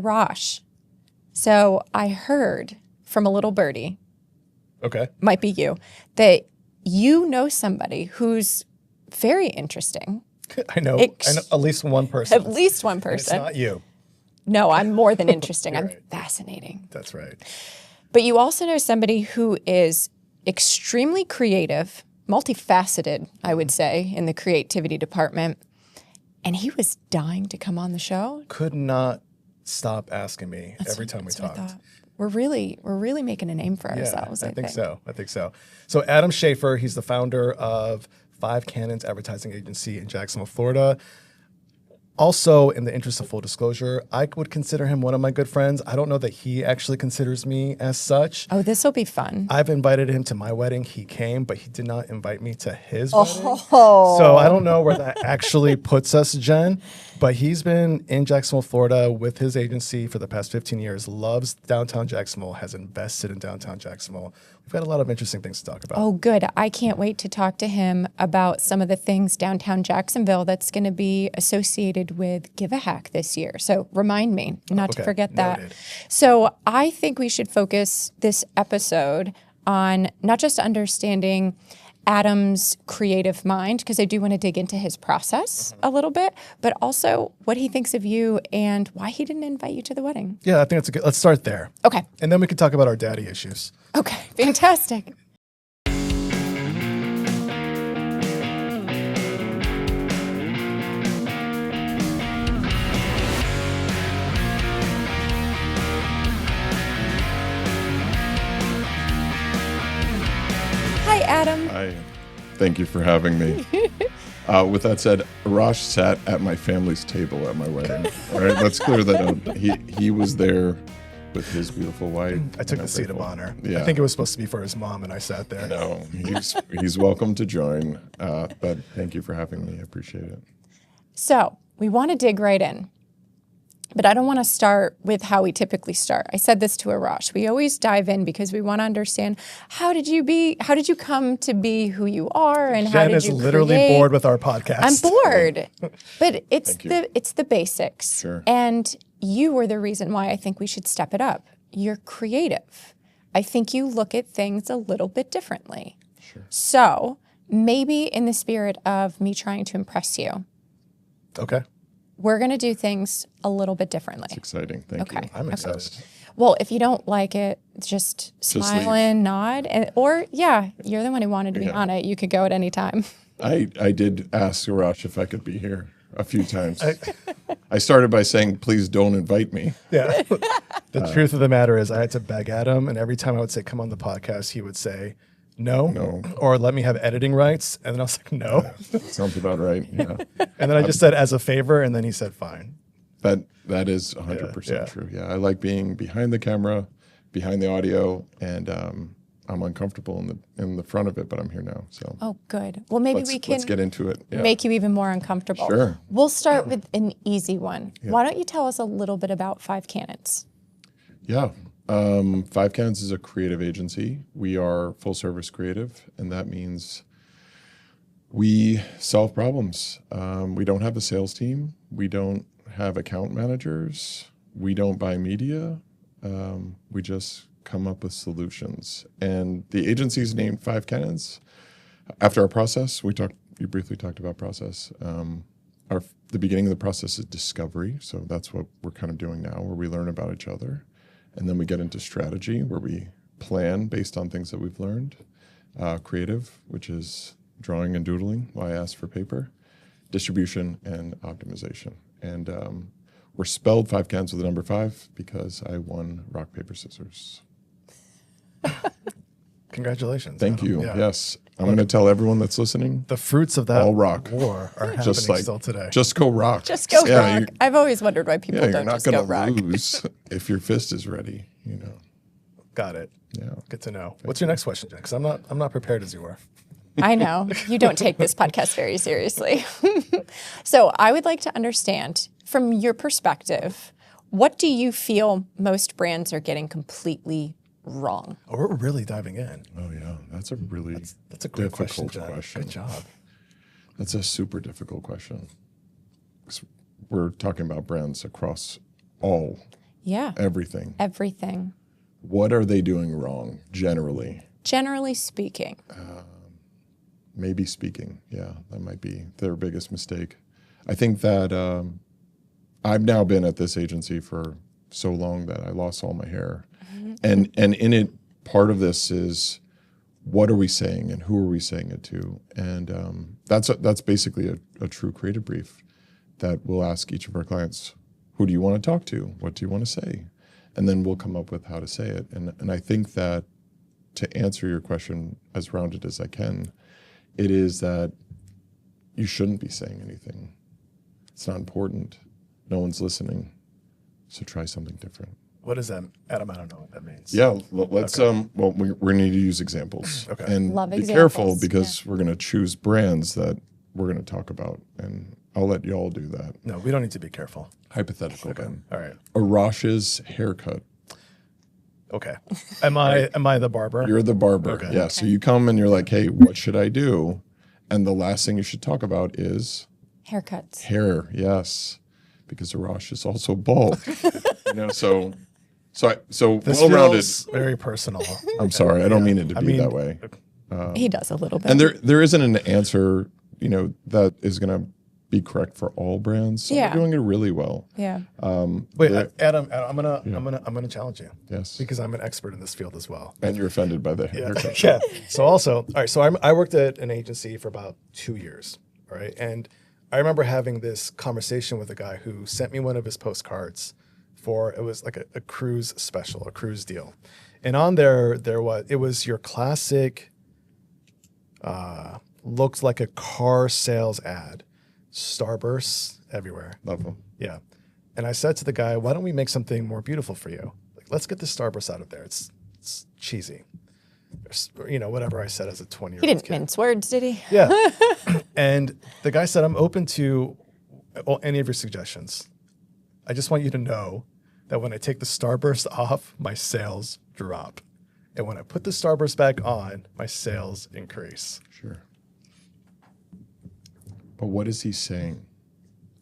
Arash, so I heard from a little birdie, Okay. might be you, that you know somebody who's very interesting. I know at least one person. At least one And person. it's not you. No, I'm more than interesting. I'm right. fascinating. That's right. But you also know somebody who is extremely creative, multifaceted, I would say, in the creativity department. And he was dying to come on the show. Could not stop asking me every time we talked. We're really making a name for ourselves. I think so. I think so. So Adam Schaffer, he's the founder of Five Cannons Advertising Agency in Jacksonville, Florida. Also, in the interest of full disclosure, I would consider him one of my good friends. I don't know that he actually considers me as such. Oh, this will be fun. I've invited him to my wedding. He came, but he did not invite me to his wedding. So I don't know where that actually puts us, Jen. But he's been in Jacksonville, Florida with his agency for the past 15 years, loves downtown Jacksonville, has invested in downtown Jacksonville. We've got a lot of interesting things to talk about. Oh, good. I can't wait to talk to him about some of the things downtown Jacksonville that's going to be associated with Give a Hack this year. So remind me not to forget that. Noted. So I think we should focus this episode on not just understanding Adam's creative mind, because I do want to dig into his process a little bit, but also what he thinks of you and why he didn't invite you to the wedding. Yeah, I think that's a good. Let's start there. Okay. And then we can talk about our daddy issues. Okay. Fantastic. Hi, Adam. Hi. Thank you for having me. With that said, Arash sat at my family's table at my wedding. All right, let's clear that up. He was there with his beautiful wife. I took the seat of honor. Yeah. I think it was supposed to be for his mom, and I sat there. No, he's welcome to join. But thank you for having me. I appreciate it. So we want to dig right in, but I don't want to start with how we typically start. I said this to Arash. We always dive in because we want to understand how did you come to be who you are, and how did you Jen is literally create? bored with our podcast. I'm bored, but it's the basics. Sure. And you were the reason why I think we should step it up. You're creative. I think you look at things a little bit differently. Sure. So maybe in the spirit of me trying to impress you, Okay. we're going to do things a little bit differently. It's exciting. Thank you. I'm excited. Well, if you don't like it, just smile leave. and nod. Or, you're the one who wanted to be on it. You could go at any time. I did ask Arash if I could be here a few times. I started by saying, please don't invite me. Yeah. The truth of the matter is I had to beg Adam, and every time I would say, come on the podcast, he would say, no, or let me have editing rights. And then I was like, no. Sounds about right. Yeah. And then I just said, as a favor, and then he said, fine. That is 100% true. Yeah, I like being behind the camera, behind the audio, and I'm uncomfortable in the front of it, but I'm here now. So Oh, good. Well, maybe we can let's get into it. Yeah. make you even more uncomfortable. Sure. We'll start with an easy one. Why don't you tell us a little bit about Five Cannons? Yeah. Five Cannons is a creative agency. We are full service creative, and that means we solve problems. We don't have a sales team. We don't have account managers. We don't buy media. We just come up with solutions. And the agency is named Five Cannons. After our process, you briefly talked about process. The beginning of the process is discovery. So that's what we're kind of doing now, where we learn about each other. And then we get into strategy, where we plan based on things that we've learned. Creative, which is drawing and doodling, why I asked for paper. Distribution and optimization. And we're spelled Five Cannons with the number 5 because I won rock, paper, scissors. Congratulations. Thank Adam. you. Yeah. Yes. I'm going to tell everyone that's listening. The fruits of that All rock. war are happening Just like, still today. just go rock. Just go rock. you- I've always wondered why people Yeah, you're don't not just go going rock. to lose if your fist is ready, you know. Got it. Yeah. Good to know. What's your next question, Jen? Because I'm not prepared as you were. I know. You don't take this podcast very seriously. So I would like to understand, from your perspective, what do you feel most brands are getting completely wrong? Oh, we're really diving in. Oh, yeah. That's a really That's a great difficult question, Jen. Good job. That's a super difficult question. 'Cause we're talking about brands across all Yeah. Everything. Everything. What are they doing wrong, generally? Generally speaking. Maybe speaking. Yeah, that might be their biggest mistake. I think that I've now been at this agency for so long that I lost all my hair. And in it, part of this is what are we saying and who are we saying it to? And that's basically a true creative brief that we'll ask each of our clients, who do you want to talk to? What do you want to say? And then we'll come up with how to say it. And I think that to answer your question as rounded as I can, it is that you shouldn't be saying anything. It's not important. No one's listening. So try something different. What is that, Adam? I don't know what that means. Yeah, let's. Okay. Well, we're going to need to use examples. Okay. And Love be examples. careful because we're going to choose brands that we're going to talk about, and I'll let you all do that. No, we don't need to be careful. Hypothetical then. All right. Arash's haircut. Okay. Am I the barber? You're the barber. Okay. Yeah. So you come and you're like, hey, what should I do? And the last thing you should talk about is Haircuts. hair. Yes, because Arash is also bald. So This well-rounded. feels very personal. I'm sorry, I don't mean it to be that way. He does a little bit. And there isn't an answer, that is going to be correct for all brands. Some Yeah. are doing it really well. Yeah. Wait, Adam, I'm gonna challenge you. Yes. Because I'm an expert in this field as well. And you're offended by the haircut. Yeah. So also, all right. So I worked at an agency for about 2 years. All right, and I remember having this conversation with a guy who sent me one of his postcards it was like a cruise special, a cruise deal, and on there it was your classic, looked like a car sales ad, starbursts everywhere. Love them. Yeah. And I said to the guy, why don't we make something more beautiful for you? Like, let's get the starburst out of there. It's cheesy. Whatever I said as a 20-year-old He didn't kid. mince words, did he? Yeah. And the guy said, I'm open to any of your suggestions. I just want you to know that when I take the starburst off, my sales drop. And when I put the starburst back on, my sales increase. Sure. But what is he saying?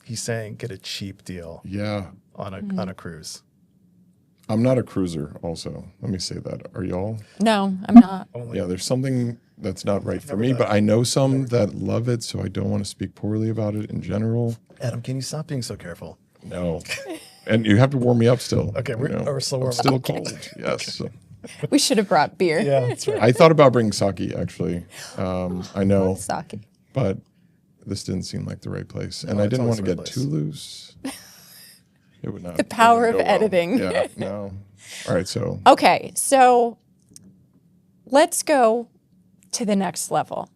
He's saying get a cheap deal Yeah. on a cruise. I'm not a cruiser also. Let me say that. Are y'all? No, I'm not. Yeah, there's something that's not right for me, but I know some that love it, so I don't want to speak poorly about it in general. Adam, can you stop being so careful? No. And you have to warm me up still. Okay, we're still warming Still up. cold. Yes. We should have brought beer. Yeah, that's right. I thought about bringing sake, actually. I know, Sake. but this didn't seem like the right place. And I it's didn't want always to the right get too loose. It would not. The power it of wouldn't go well. editing. Yeah, no. All right, so Okay, so let's go to the next level.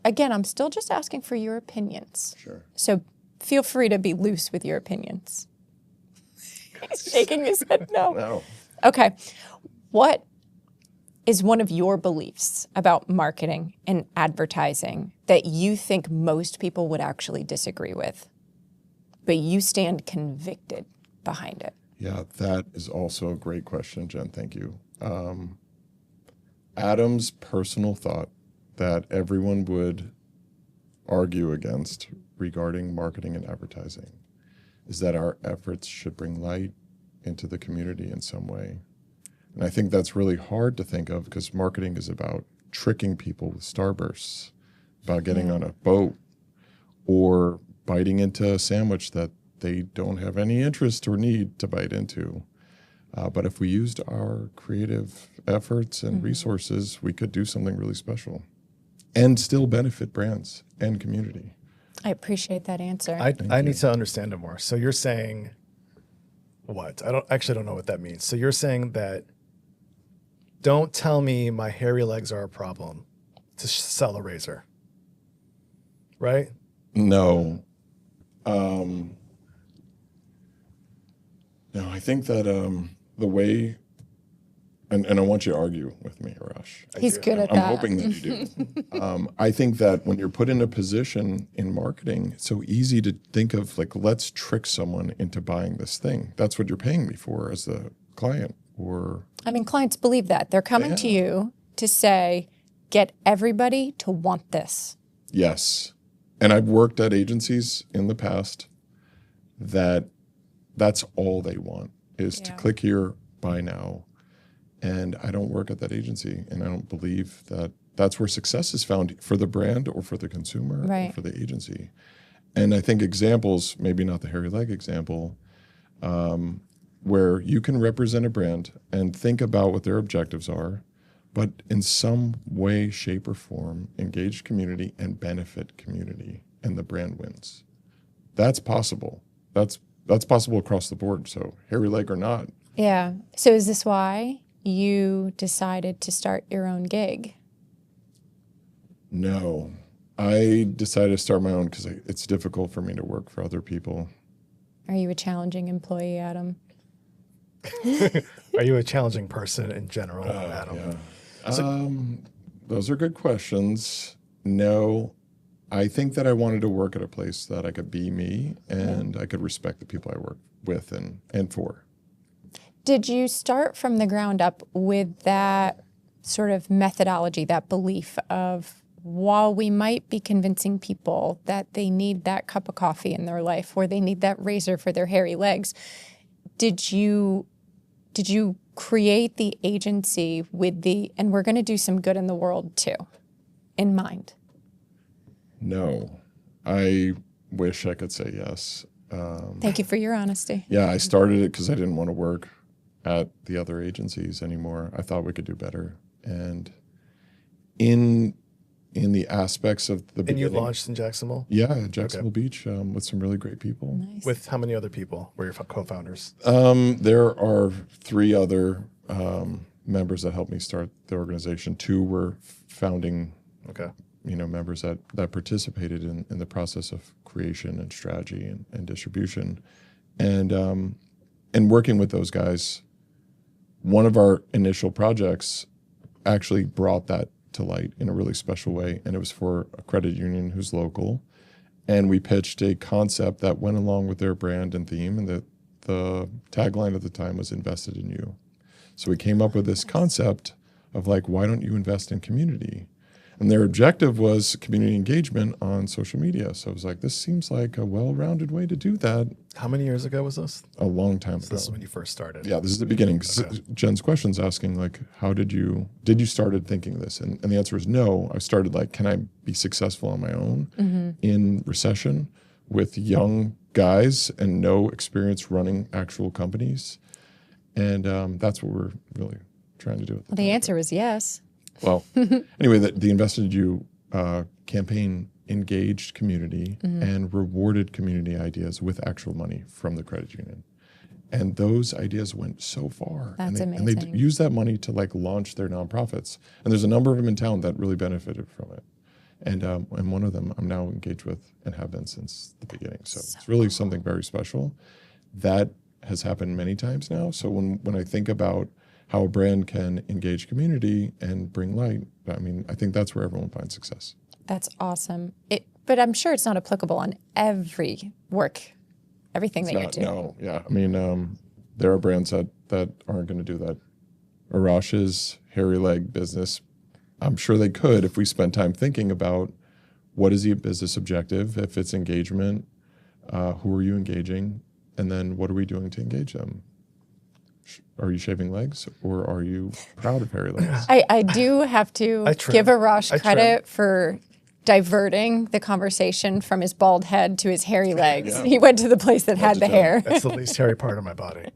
Again, I'm still just asking for your opinions. sure. So feel free to be loose with your opinions. He's shaking his head no. No. Okay. What is one of your beliefs about marketing and advertising that you think most people would actually disagree with, but you stand convicted behind it? Yeah, that is also a great question, Jen. Thank you. Adam's personal thought that everyone would argue against regarding marketing and advertising is that our efforts should bring light into the community in some way. And I think that's really hard to think of because marketing is about tricking people with starbursts, about getting on a boat or biting into a sandwich that they don't have any interest or need to bite into. But if we used our creative efforts and resources, we could do something really special and still benefit brands and community. I appreciate that answer. I need to understand it more. So you're saying what? I don't know what that means. So you're saying that don't tell me my hairy legs are a problem to sell a razor, right? No. No, I think that the way, and I want you to argue with me, Arash. He's good at I'm that. hoping that you do. I think that when you're put in a position in marketing, it's so easy to think of like, let's trick someone into buying this thing. That's what you're paying me for as the client. Or I mean, clients believe that. They're coming to you to say, get everybody to want this. yes. And I've worked at agencies in the past that that's all they want is to click here, buy now. And I don't work at that agency, and I don't believe that that's where success is found for the brand or for the consumer or for the agency. And I think examples, maybe not the hairy leg example, where you can represent a brand and think about what their objectives are, but in some way, shape, or form, engage community and benefit community, and the brand wins. That's possible. That's possible across the board. So hairy leg or not. Yeah. So is this why you decided to start your own gig? No. I decided to start my own because it's difficult for me to work for other people. Are you a challenging employee, Adam? Are you a challenging person in general, Adam? Yeah. Those are good questions. No. I think that I wanted to work at a place that I could be me and I could respect the people I work with and for. Did you start from the ground up with that sort of methodology, that belief of, while we might be convincing people that they need that cup of coffee in their life or they need that razor for their hairy legs, did you create the agency with the, and we're going to do some good in the world too, in mind? No. I wish I could say yes. Thank you for your honesty. Yeah, I started it because I didn't want to work at the other agencies anymore. I thought we could do better. And in the aspects of the beginning. And you launched in Jacksonville? Yeah, Jacksonville Beach with some really great people. Nice. With how many other people were your co-founders? There are 3 other members that helped me start the organization. 2 were founding members that participated in the process of creation and strategy and distribution. And working with those guys, one of our initial projects actually brought that to light in a really special way. And it was for a credit union who's local. And we pitched a concept that went along with their brand and theme. And the tagline at the time was "Invested in You." So we came up with this concept of like, why don't you invest in community? And their objective was community engagement on social media. So I was like, this seems like a well-rounded way to do that. How many years ago was this? A long time ago. This is when you first started. Yeah, this is the beginning. Jen's question's asking, like, how did you started thinking this? And the answer is no. I started like, can I be successful on my own in recession with young guys and no experience running actual companies? And that's what we're really trying to do. Well, the answer was yes. Well, anyway, the Invested in You campaign engaged community and rewarded community ideas with actual money from the credit union. And those ideas went so far. That's amazing. And they used that money to like launch their nonprofits. And there's a number of them in town that really benefited from it. And one of them I'm now engaged with and have been since the beginning. So it's really something very special. That has happened many times now. So when I think about how a brand can engage community and bring light, I mean, I think that's where everyone finds success. That's awesome. But I'm sure it's not applicable on everything that you do. No, yeah. I mean, there are brands that aren't going to do that. Arash's hairy leg business, I'm sure they could if we spent time thinking about what is the business objective, if it's engagement, who are you engaging, and then what are we doing to engage them? Are you shaving legs or are you proud of hairy legs? I do have to give Arash credit for diverting the conversation from his bald head to his hairy legs. Yeah. He went to the place that had the hair. That's the least hairy part of my body.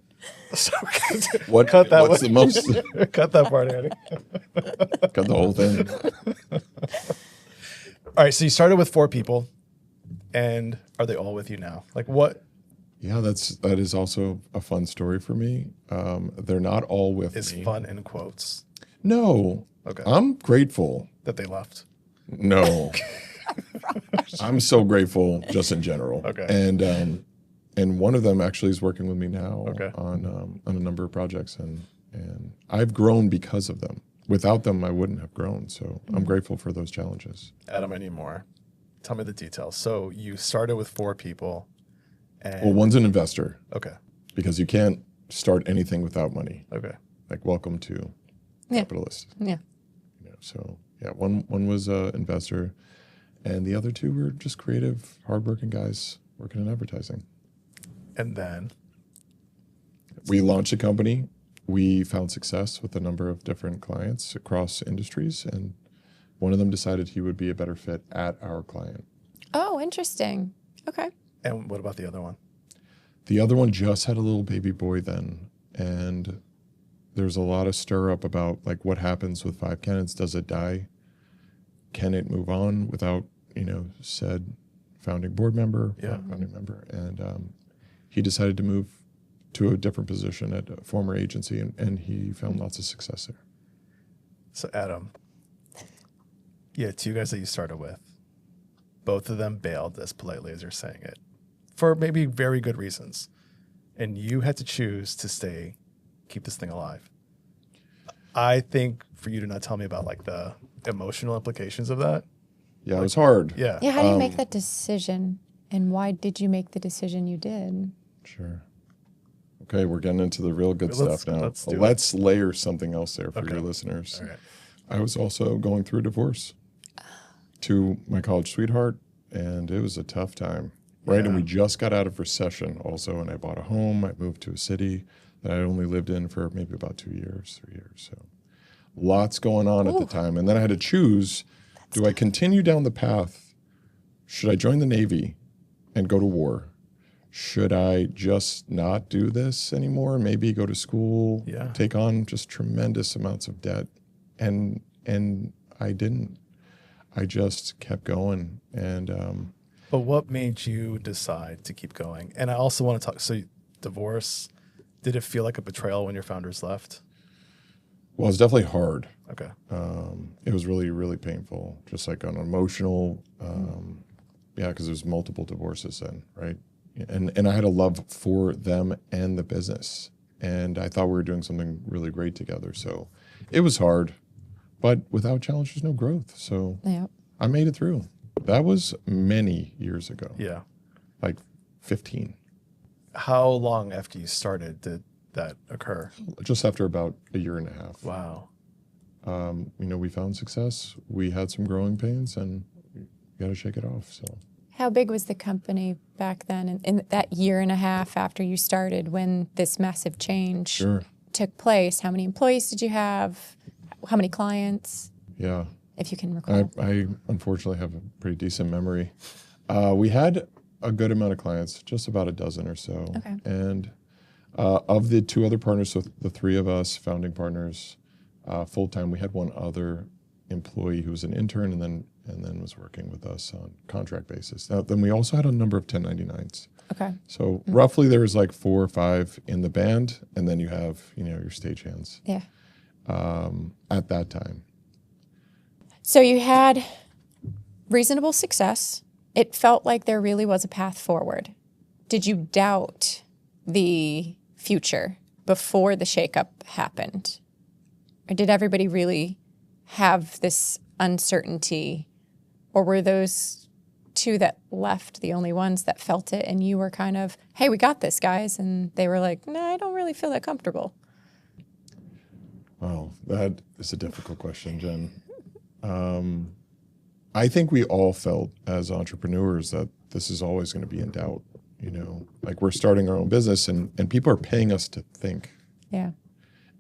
So cut that. What's the most? Cut that part, Andy. Cut the whole thing. All right. So you started with 4 people, and are they all with you now? Like what? Yeah, that is also a fun story for me. They're not all with me. Is fun in quotes? No. Okay. I'm grateful that they left. No. I'm so grateful just in general. Okay. And one of them actually is working with me now okay. on a number of projects, and I've grown because of them. Without them, I wouldn't have grown. So I'm grateful for those challenges. Adam, I need more. Tell me the details. So you started with 4 people. Well, one's an investor. Okay. Because you can't start anything without money. Okay. Like, welcome to capitalists. Yeah. So, yeah, one was an investor, and the other 2 were just creative, hardworking guys working in advertising. And then We launched a company. We found success with a number of different clients across industries, and one of them decided he would be a better fit at our client. Oh, interesting. Okay. And what about the other one? The other one just had a little baby boy then, and there's a lot of stir up about like what happens with 5 cannons. Does it die? Can it move on without, said founding board member, founding member? And he decided to move to a different position at a former agency, and he found lots of success there. So Adam, two guys that you started with, both of them bailed, as politely as you're saying it, for maybe very good reasons. And you had to choose to stay, keep this thing alive. I think for you to not tell me about like the emotional implications of that. Yeah, it was hard. Yeah. Yeah, how do you make that decision? And why did you make the decision you did? Sure. Okay, we're getting into the real good stuff now. Let's layer something else there for your listeners. All right. I was also going through a divorce to my college sweetheart, and it was a tough time, right? And we just got out of recession also, and I bought a home. I moved to a city that I only lived in for maybe about 2 years, 3 years. So lots going on at the time. And then I had to choose, do I continue down the path? Should I join the Navy and go to war? Should I just not do this anymore? Maybe go to school, take on just tremendous amounts of debt. And I didn't. I just kept going. And but what made you decide to keep going? And I also want to talk, so divorce, did it feel like a betrayal when your founders left? Well, it was definitely hard. Okay. It was really, really painful, just like on emotional, because there's multiple divorces then, right? And I had a love for them and the business. And I thought we were doing something really great together. So it was hard, but without challenge, there's no growth. So I made it through. That was many years ago. Yeah. Like 15. How long after you started did that occur? Just after about a year and a half. Wow. We found success. We had some growing pains, and we got to shake it off. So. How big was the company back then, in that year and a half after you started, when this massive change took place? How many employees did you have? How many clients? Yeah. If you can recall. I unfortunately have a pretty decent memory. We had a good amount of clients, just about a dozen or so. Okay. And of the 2 other partners, so the 3 of us, founding partners, full-time, we had one other employee who was an intern and then was working with us on contract basis. Now, then we also had a number of 1099s. Okay. So roughly there was like 4 or 5 in the band, and then you have, your stagehands. Yeah. At that time. So you had reasonable success. It felt like there really was a path forward. Did you doubt the future before the shakeup happened? Or did everybody really have this uncertainty? Or were those 2 that left the only ones that felt it, and you were kind of, hey, we got this, guys? And they were like, no, I don't really feel that comfortable. Wow, that is a difficult question, Jen. I think we all felt as entrepreneurs that this is always going to be in doubt. Like we're starting our own business, and people are paying us to think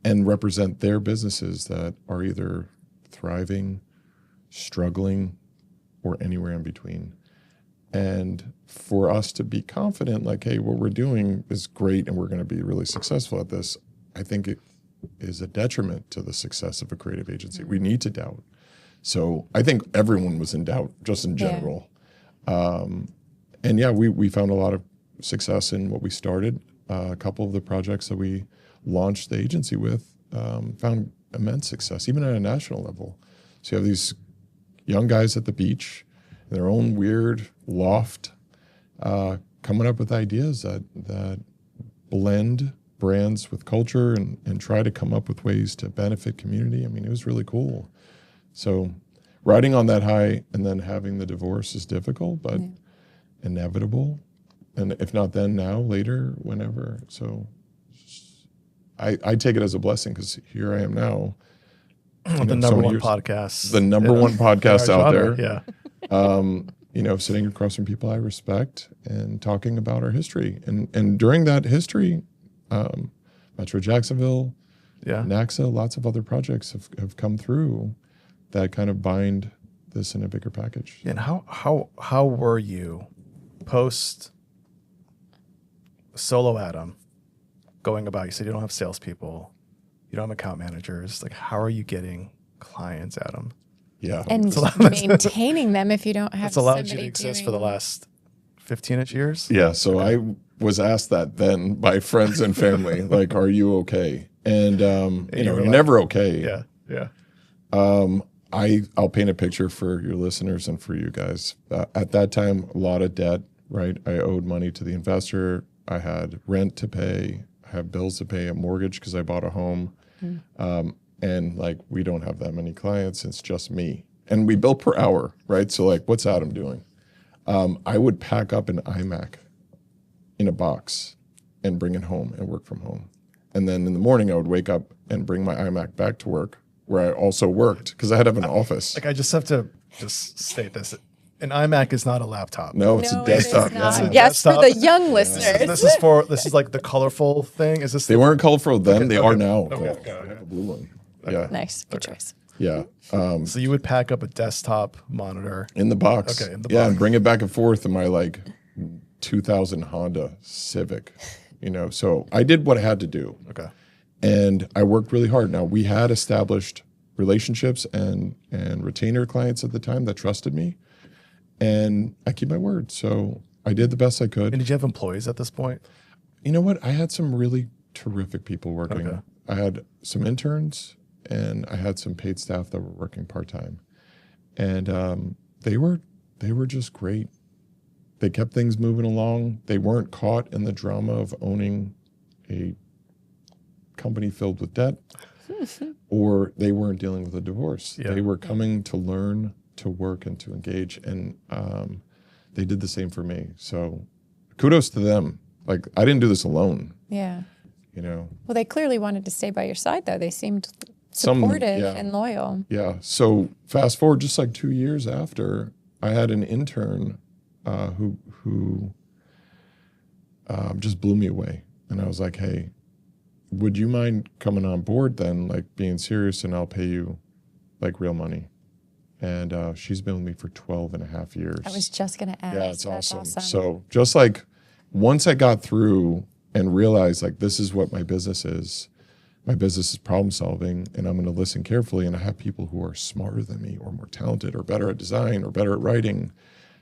and represent their businesses that are either thriving, struggling, or anywhere in between. And for us to be confident, like, hey, what we're doing is great and we're going to be really successful at this, I think it is a detriment to the success of a creative agency. We need to doubt. So I think everyone was in doubt, just in general. We found a lot of success in what we started. A couple of the projects that we launched the agency with found immense success, even at a national level. So you have these young guys at the beach in their own weird loft coming up with ideas that blend brands with culture and try to come up with ways to benefit community. I mean, it was really cool. So riding on that high and then having the divorce is difficult, but inevitable. And if not then, now, later, whenever. So I take it as a blessing because here I am now. The number one podcast. The number one podcast out there. Yeah. Sitting across from people I respect and talking about our history. And during that history, Metro Jacksonville, Yeah. NAXA, lots of other projects have come through that kind of bind this in a bigger package. And how were you post solo Adam going about? You said you don't have salespeople, you don't have account managers. Like, how are you getting clients, Adam? Yeah. And maintaining them if you don't have It's allowed you to somebody exist for the doing- last 15-ish years. Yeah. So I was asked that then by friends and family, like, are you okay? And, you're never okay. Yeah. Yeah. I'll paint a picture for your listeners and for you guys. At that time, a lot of debt, right? I owed money to the investor. I had rent to pay. I have bills to pay, a mortgage because I bought a home. And like, we don't have that many clients. It's just me. And we bill per hour, right? So like, what's Adam doing? I would pack up an iMac in a box and bring it home and work from home. And then in the morning, I would wake up and bring my iMac back to work, where I also worked because I had to have an office. Like, I just have to state this. An iMac is not a laptop. No, it's a desktop. Yes, for desktop. the young listeners. This is like the colorful thing. Is this? They weren't colorful then. They are now. Okay. I have a blue one. Yeah. Nice, good choice. Yeah. So you would pack up a desktop monitor. In the box. Okay, in the Yeah, box. and bring it back and forth in my like 2000 Honda Civic. So I did what I had to do. Okay. And I worked really hard. Now, we had established relationships and retainer clients at the time that trusted me. And I keep my word. So I did the best I could. And did you have employees at this point? You know what? I had some really terrific people working. Okay. I had some interns and I had some paid staff that were working part-time. And they were just great. They kept things moving along. They weren't caught in the drama of owning a company filled with debt, or they weren't dealing with a divorce. Yeah. They were coming to learn, to work, and to engage. And they did the same for me. So kudos to them. Like, I didn't do this alone, Yeah. Well, they clearly wanted to stay by your side, though. They seemed supportive yeah. and loyal. Yeah. So fast forward just like 2 years after, I had an intern who just blew me away. And I was like, hey, would you mind coming on board then, like being serious, and I'll pay you like real money? And she's been with me for 12 and a half years. I was just going to ask. Yeah, it's That's awesome. So just like once I got through and realized like this is what my business is problem solving, and I'm going to listen carefully, and I have people who are smarter than me or more talented or better at design or better at writing,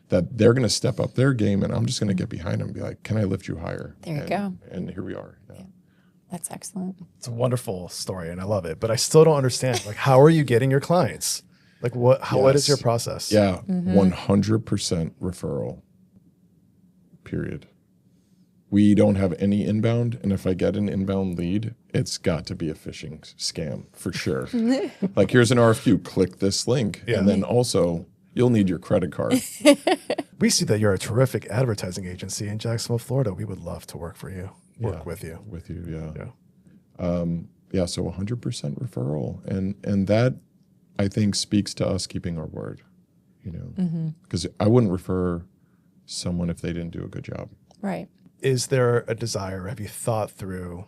that they're going to step up their game, and I'm just going to get behind them and be like, can I lift you higher? There you go. And here we are. Yeah. That's excellent. It's a wonderful story, and I love it. But I still don't understand. Like, how are you getting your clients? Like, what is your process? Yeah, 100% referral, period. We don't have any inbound, and if I get an inbound lead, it's got to be a phishing scam for sure. Like, here's an RFQ, click this link, Yeah. and then also you'll need your credit card. We see that you're a terrific advertising agency in Jacksonville, Florida. We would love to work for you, work with you. With you, yeah. Yeah. So 100% referral, and that I think speaks to us keeping our word. Because I wouldn't refer someone if they didn't do a good job. Right. Is there a desire? Have you thought through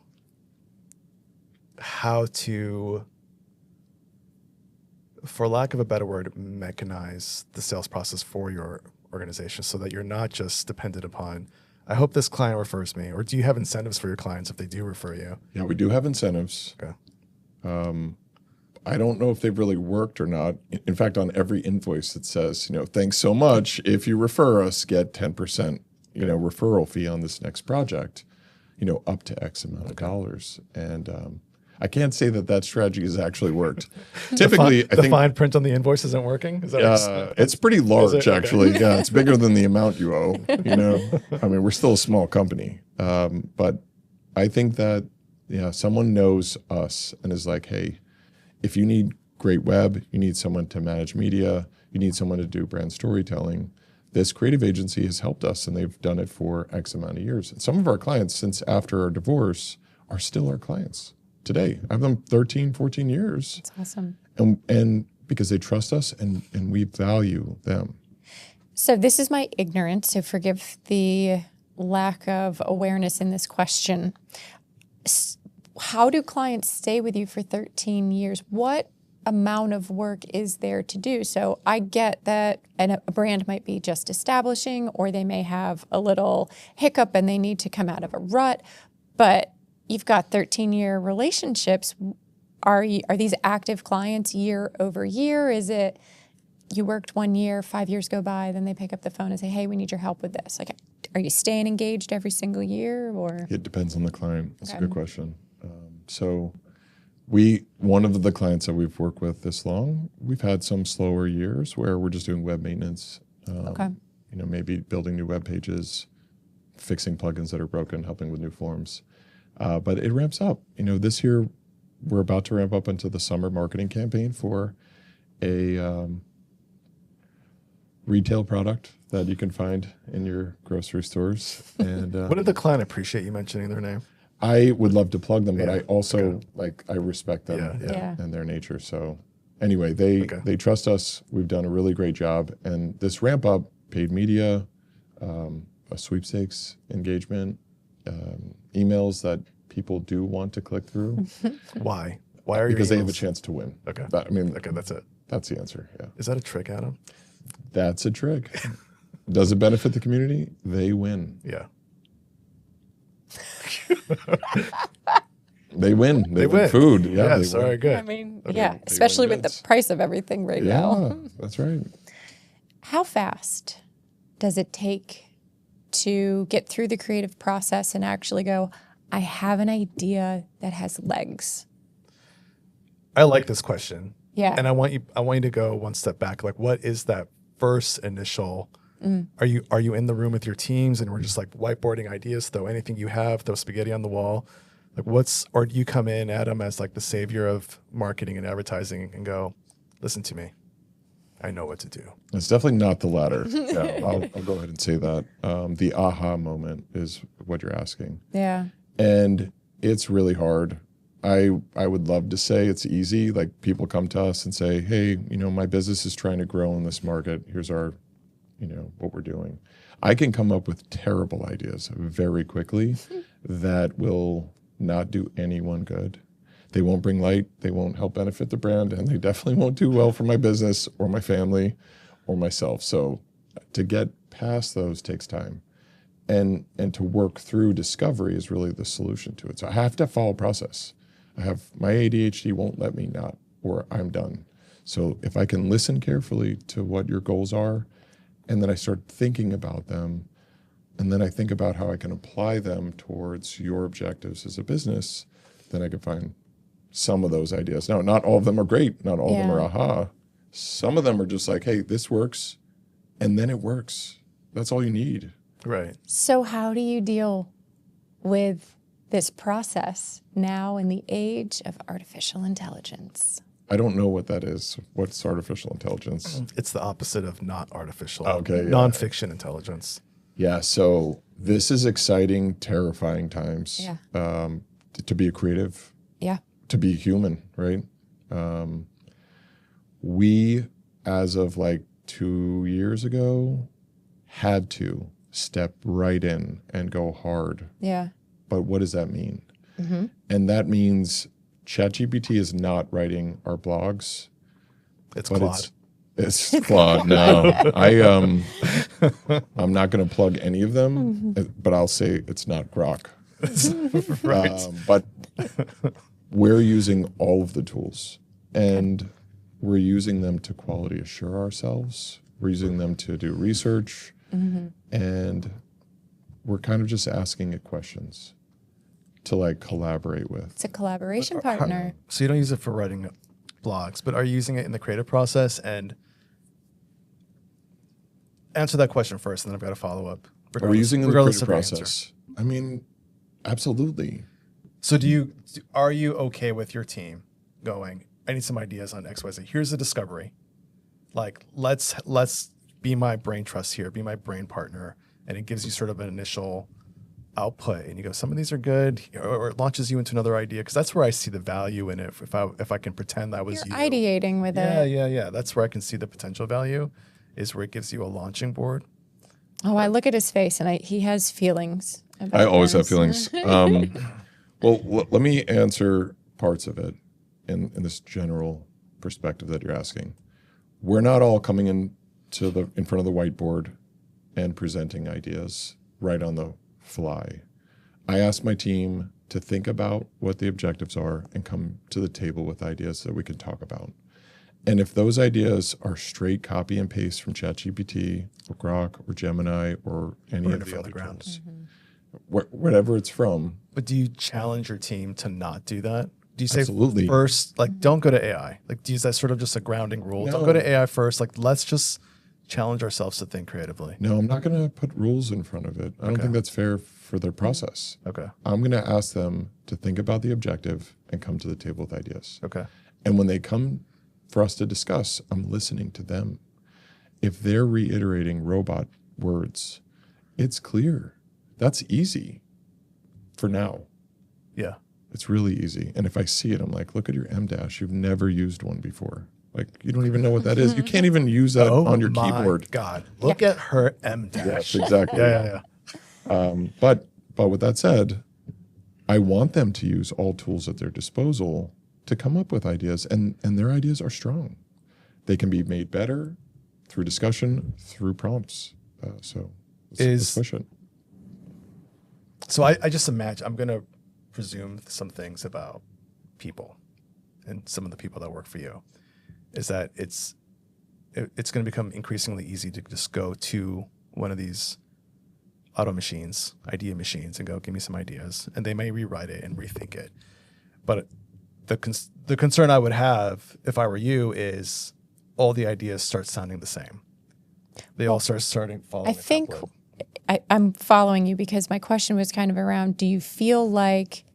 how to, for lack of a better word, mechanize the sales process for your organization so that you're not just dependent upon, I hope this client refers me, or do you have incentives for your clients if they do refer you? Yeah, we do have incentives. Okay. I don't know if they've really worked or not. In fact, on every invoice it says, thanks so much. If you refer us, get 10%, referral fee on this next project, up to X amount of dollars. And I can't say that strategy has actually worked. Typically, I think fine print on the invoice isn't working. Is that it's pretty large, Okay. actually. Yeah, it's bigger than the amount you owe. I mean, we're still a small company, but I think that someone knows us and is like, hey, if you need great web, you need someone to manage media, you need someone to do brand storytelling. This creative agency has helped us, and they've done it for X amount of years. And some of our clients, since after our divorce, are still our clients today. I have them 13, 14 years. That's awesome. And because they trust us and we value them. So this is my ignorance, so forgive the lack of awareness in this question. how do clients stay with you for 13 years? What amount of work is there to do? So I get that a brand might be just establishing, or they may have a little hiccup and they need to come out of a rut, but you've got 13-year relationships. Are these active clients year over year? Is it you worked 1 year, 5 years go by, then they pick up the phone and say, hey, we need your help with this? Like, are you staying engaged every single year, or? It depends on the client. That's a good question. So one of the clients that we've worked with this long, we've had some slower years where we're just doing web maintenance. Maybe building new web pages, fixing plugins that are broken, helping with new forms. But it ramps up. This year we're about to ramp up into the summer marketing campaign for a retail product that you can find in your grocery stores. And what did the client appreciate you mentioning their name? I would love to plug them, but I also I respect them Yeah. and their nature. So anyway, they trust us. We've done a really great job. And this ramp up, paid media, a sweepstakes engagement, emails that people do want to click through. Why? Why are because your they have a emails- chance to win. Okay. Okay, that's it. That's the answer. Yeah, Is that a trick, Adam? that's a trick. Does it benefit the community? They win. Yeah. They win. They win win. food. Yeah, Yes. they All win. right. Good. I mean, Okay. yeah, They especially win with the goods. price of everything right Yeah, now. that's right. How fast does it take to get through the creative process and actually go, I have an idea that has legs? I like this question. Yeah. And I want you to go one step back. Like, what is that first initial? Are you in the room with your teams and we're just like whiteboarding ideas, throw anything you have, throw spaghetti on the wall? Like, or do you come in, Adam, as like the savior of marketing and advertising and go, listen to me, I know what to do? It's definitely not the latter. Yeah, I'll go ahead and say that. The aha moment is what you're asking. Yeah. And it's really hard. I would love to say it's easy. Like, people come to us and say, hey, my business is trying to grow in this market. Here's our, what we're doing. I can come up with terrible ideas very quickly that will not do anyone good. They won't bring light. They won't help benefit the brand. And they definitely won't do well for my business or my family or myself. So to get past those takes time. And to work through discovery is really the solution to it. So I have to follow a process. My ADHD won't let me not, or I'm done. So if I can listen carefully to what your goals are, and then I start thinking about them, and then I think about how I can apply them towards your objectives as a business, then I can find some of those ideas. Now, not all of them are great. Not all of them are aha. Some of them are just like, hey, this works, and then it works. That's all you need. Right. So how do you deal with this process now in the age of artificial intelligence? I don't know what that is. What's artificial intelligence? It's the opposite of not artificial. Okay, yeah. Nonfiction intelligence. Yeah, so this is exciting, terrifying times. Yeah. To be a creative, Yeah. to be human, right? We, as of like 2 years ago, had to step right in and go hard. Yeah. But what does that mean? Mm-hmm. And that means ChatGPT is not writing our blogs. It's But Claude. it's Claude. No, I'm not going to plug any of them, but I'll say it's not Grok. Right. But we're using all of the tools, and we're using them to quality assure ourselves. We're using them to do research, and we're kind of just asking it questions to like collaborate with. It's a collaboration partner. So you don't use it for writing blogs, but are you using it in the creative process? And answer that question first, and then I've got a follow up. Are we using it in the regardless creative of your answer. process? I mean, absolutely. So are you okay with your team going, I need some ideas on XYZ. Here's a discovery. Like, let's be my brain trust here, be my brain partner. And it gives you sort of an initial output. And you go, some of these are good, or it launches you into another idea. Because that's where I see the value in it. If I can pretend that was You're you. ideating with it. Yeah. That's where I can see the potential value, is where it gives you a launching board. Oh, I look at his face and he has feelings. I always have this. feelings. Well, let me answer parts of it in this general perspective that you're asking. We're not all coming in front of the whiteboard and presenting ideas right on the fly. I asked my team to think about what the objectives are and come to the table with ideas that we can talk about. And if those ideas are straight copy and paste from ChatGPT or Grok or Gemini or any of the other tools, whatever it's from. But do you challenge your team to not do that? Do you say Absolutely. first, like, don't go to AI? Like, do you use that sort of just a grounding rule? No. Don't go to AI first. Like, let's just challenge ourselves to think creatively. No, I'm not going to put rules in front of it. I don't think that's fair for their process. Okay. I'm going to ask them to think about the objective and come to the table with ideas. Okay. And when they come for us to discuss, I'm listening to them. If they're reiterating robot words, it's clear. That's easy for now. Yeah. It's really easy. And if I see it, I'm like, look at your M dash. You've never used one before. Like, you don't even know what that is. You can't even use that on your keyboard. God, look at her M dash. Yes, exactly. Yeah. But with that said, I want them to use all tools at their disposal to come up with ideas, and their ideas are strong. They can be made better through discussion, through prompts. So let's push it. So I just imagine, I'm going to presume some things about people and some of the people that work for you, is that it's going to become increasingly easy to just go to one of these auto machines, idea machines, and go, give me some ideas. And they may rewrite it and rethink it. But the concern I would have if I were you is all the ideas start sounding the same. They all start following I think I'm following you because my question was kind of around, do you feel like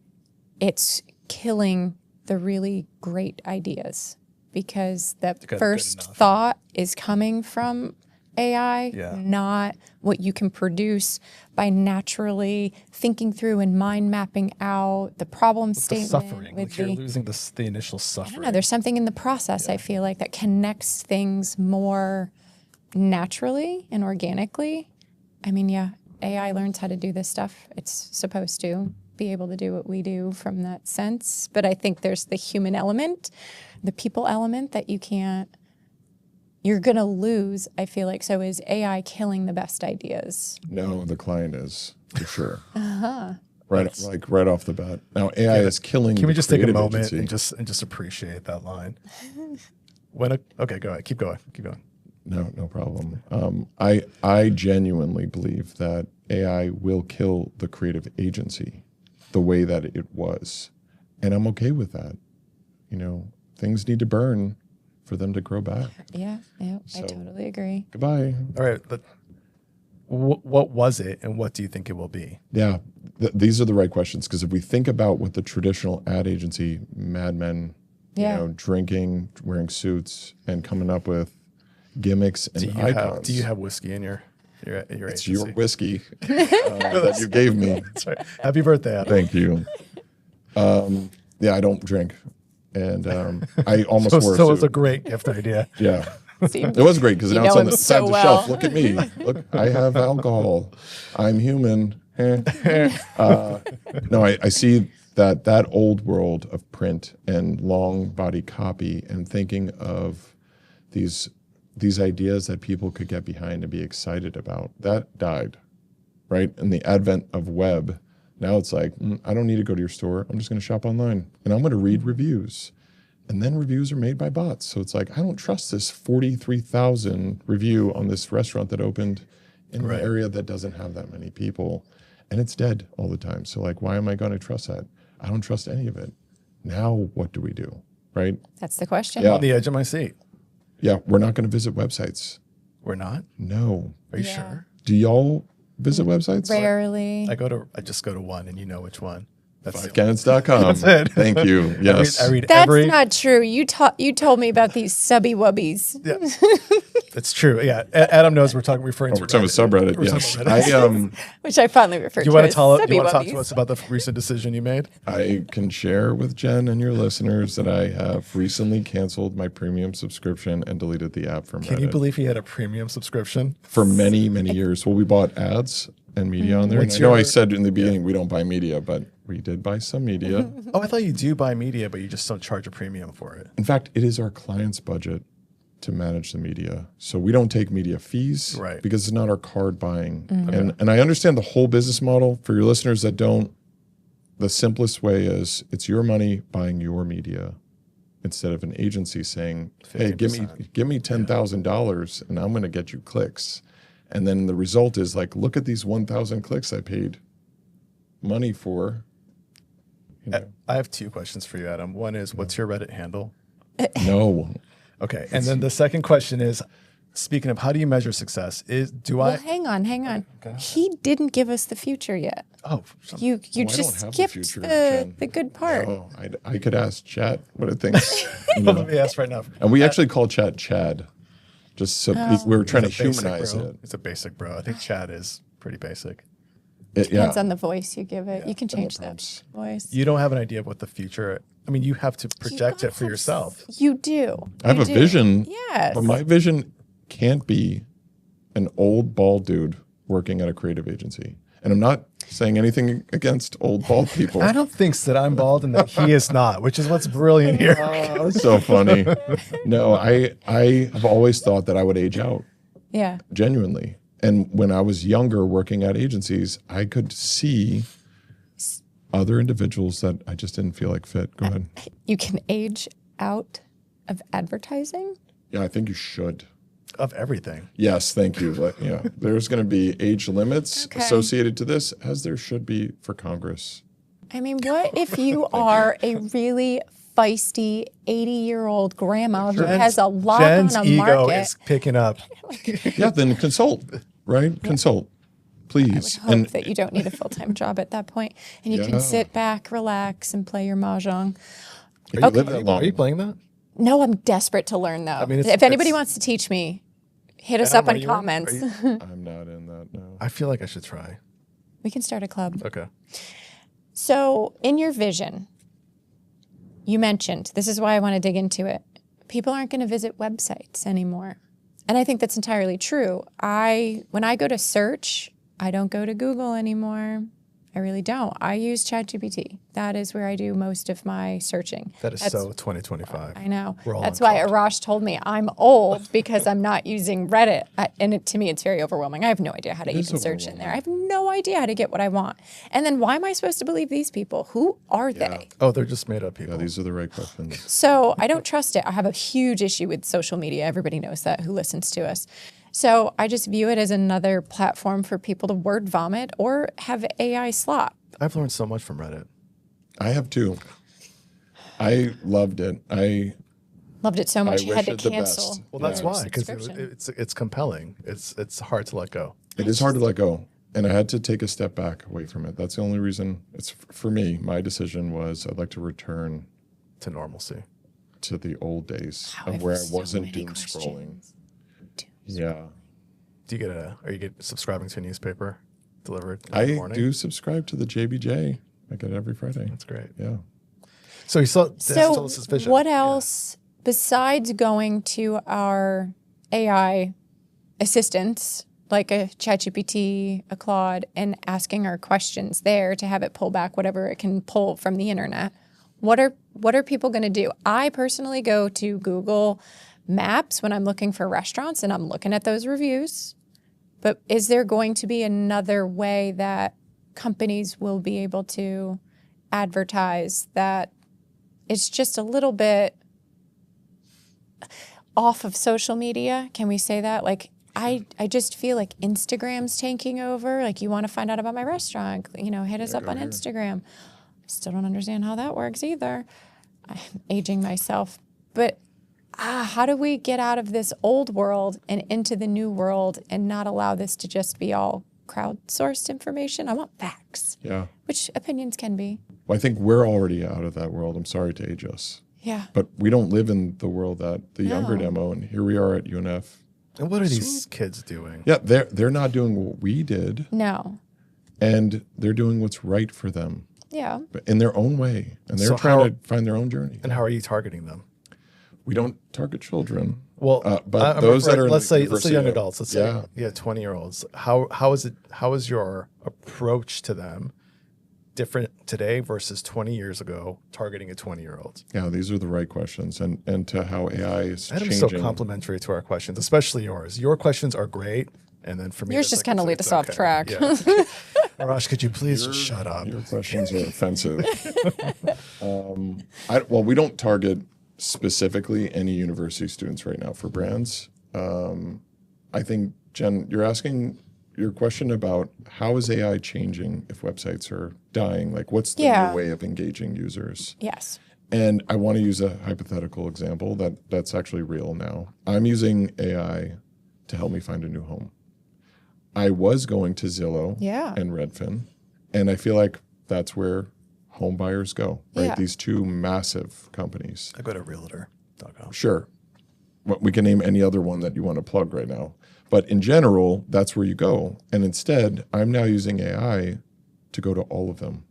it's killing the really great ideas? Because the first thought is coming from AI, not what you can produce by naturally thinking through and mind mapping out the problem statement. The suffering, like you're losing the initial suffering. I don't know, there's something in the process, I feel like, that connects things more naturally and organically. I mean, AI learns how to do this stuff. It's supposed to be able to do what we do from that sense. But I think there's the human element, the people element that you're going to lose, I feel like. So is AI killing the best ideas? No, the client is, for sure. Right off the bat. Now, AI is killing. Can we just take a moment agency. and just appreciate that line? Okay, go ahead. Keep going. No problem. I genuinely believe that AI will kill the creative agency the way that it was. And I'm okay with that. You know, things need to burn for them to grow back. Yeah, I totally agree. Goodbye. All right. But what was it and what do you think it will be? Yeah, these are the right questions. Because if we think about what the traditional ad agency, Mad Men, drinking, wearing suits, and coming up with gimmicks and icons. Do you have whiskey in your It's agency? your whiskey that you gave me. That's right. Happy birthday, Adam. Thank you. I don't drink. And I almost wore a suit. So it was a great gift idea. Yeah. It was great because now it's on the side of the shelf. Look at me. Look, I have alcohol. I'm human. No, I see that old world of print and long body copy and thinking of these ideas that people could get behind and be excited about. That died, right? In the advent of web, now it's like, I don't need to go to your store. I'm just going to shop online and I'm going to read reviews. And then reviews are made by bots. So it's like, I don't trust this 43,000 review on this restaurant that opened in an area that doesn't have that many people. And it's dead all the time. So like, why am I going to trust that? I don't trust any of it. Now what do we do, right? That's the question. Yeah. On the edge of my seat. Yeah, we're not going to visit websites. We're not? No. Are you sure? Do y'all visit websites? Rarely. I just go to one and you know which one. That's 5cannons.com. That's it. Thank you. Yes. I read That's every... not true. You told me about these subby wubbies. Yeah. It's true. Yeah. Adam knows we're referring to We're talking about subreddit. Yes. Which I finally referred Do you to want as to talk subby to wubbies. us about the recent decision you made? I can share with Jen and your listeners that I have recently canceled my premium subscription and deleted the app from Reddit. Can you believe he had a premium subscription? For many, many years. Well, we bought ads and media on there. And I know I said in the beginning we don't buy media, but We did buy some media. Oh, I thought you do buy media, but you just don't charge a premium for it. In fact, it is our client's budget to manage the media. So we don't take media fees Right. because it's not our card buying. And I understand the whole business model. For your listeners that don't, the simplest way is it's your money buying your media instead of an agency saying, hey, give me $10,000 and I'm going to get you clicks. And then the result is like, look at these 1,000 clicks I paid money for. You know. I have 2 questions for you, Adam. One is, what's your Reddit handle? No. Okay. And then the second question is, speaking of how do you measure success, Well, hang on. Okay. He didn't give us the future yet. Oh, You I just don't have the skipped future, the Jen. good part. Oh, I could ask Chat what it thinks. let me ask right now. And we actually call Chat Chad. Just so we were trying to He's a basic humanize bro. it. It's a basic bro. I think Chad is pretty basic. Depends on the voice you give it. You can change that problems. voice. You don't have an idea of what the future. I mean, you have to project it for yourself. You do. I have You a do. vision. Yes. But my vision can't be an old bald dude working at a creative agency. And I'm not saying anything against old bald people. I don't think that I'm bald and that he is not, which is what's brilliant here. Oh, so funny. No, I have always thought that I would age out, Yeah. genuinely. And when I was younger working at agencies, I could see other individuals that I just didn't feel like fit. Go ahead. You can age out of advertising. Yeah, I think you should. Of everything. Yes, thank you. Yeah, there's going to be age limits Okay. associated to this, as there should be for Congress. I mean, what if you are a really feisty 80-year-old grandma who has a lot Jen's on a ego market? is picking up. Yeah, then consult, right? Consult, please. I would hope that you don't need a full-time job at that point, and you Yeah. can sit back, relax, and play your mahjong. If you live that long, Are you playing that? No, I'm desperate to learn though. mean, if anybody wants to teach me, hit us up Adam, in are you comments. I'm not in that now. I feel like I should try. We can start a club. Okay. So, in your vision, you mentioned, this is why I want to dig into it. People aren't going to visit websites anymore. And I think that's entirely true. When I go to search, I don't go to Google anymore. I really don't. I use ChatGPT. That is where I do most of my searching. That is so 2025. I know. We're all That's on why Arash told me I'm old because I'm not using Reddit. To me, it's very overwhelming. I have no idea how to even search in there. I have no idea how to get what I want. And then why am I supposed to believe these people? Who are they? Oh, they're just made up people. Yeah, these are the right questions. So I don't trust it. I have a huge issue with social media. Everybody knows that who listens to us. So I just view it as another platform for people to word vomit or have AI slop. I've learned so much from Reddit. I have too. I loved it. Loved it so much you wish had to it the cancel. best. Well, that's your why, because subscription. it's compelling. It's hard to let go. It is hard to let go. And I had to take a step back away from it. That's the only reason. It's for me, my decision was I'd like to return To normalcy. to the old days I of have where I so wasn't many doom scrolling. questions. Yeah. Do you are you subscribing to a newspaper delivered in the I morning? do subscribe to the JBJ. I get it every Friday. That's great. Yeah. So he told So us his vision. what else, besides going to our AI assistants, like a ChatGPT, a Claude, and asking our questions there to have it pull back whatever it can pull from the internet, what are people going to do? I personally go to Google Maps when I'm looking for restaurants and I'm looking at those reviews. But is there going to be another way that companies will be able to advertise that it's just a little bit off of social media? Can we say that? Like, I just feel like Instagram's taking over. Like, you want to find out about my restaurant, hit us up on Instagram. I still don't understand how that works either. I'm aging myself. But how do we get out of this old world and into the new world and not allow this to just be all crowdsourced information? I want facts, Yeah. which opinions can be. Well, I think we're already out of that world. I'm sorry to age us. Yeah. But we don't live in the world that the younger No. demo, and here we are at UNF. And what are these kids doing? Yeah, they're not doing what we did, No. and they're doing what's right for them, Yeah. but in their own way, and they're So trying how- to find their own journey. And how are you targeting them? We don't target children. Well, but those that are in let's the say university young of- adults. Let's yeah. say 20-year-olds. How is your approach to them different today versus 20 years ago targeting a 20-year-old? Yeah, these are the right questions. And to how AI is Adam's changing. so complimentary to our questions, especially yours. Your questions are great. And then for me, Yours it's just like, kind of it's- lead it's us off okay. track. Yeah, it's okay. Arash, could you please just shut up? Your questions are offensive. Well, we don't target specifically any university students right now for brands. I think, Jen, you're asking your question about how is AI changing if websites are dying? Like, what's the Yeah. new way of engaging users? Yes. And I want to use a hypothetical example that's actually real now. I'm using AI to help me find a new home. I was going to Zillow Yeah. and Redfin, and I feel like that's where home buyers go, right? Yeah. These two massive companies. I go to realtor.com. Sure. Well, we can name any other one that you want to plug right now. But in general, that's where you go. And instead, I'm now using AI to go to all of them,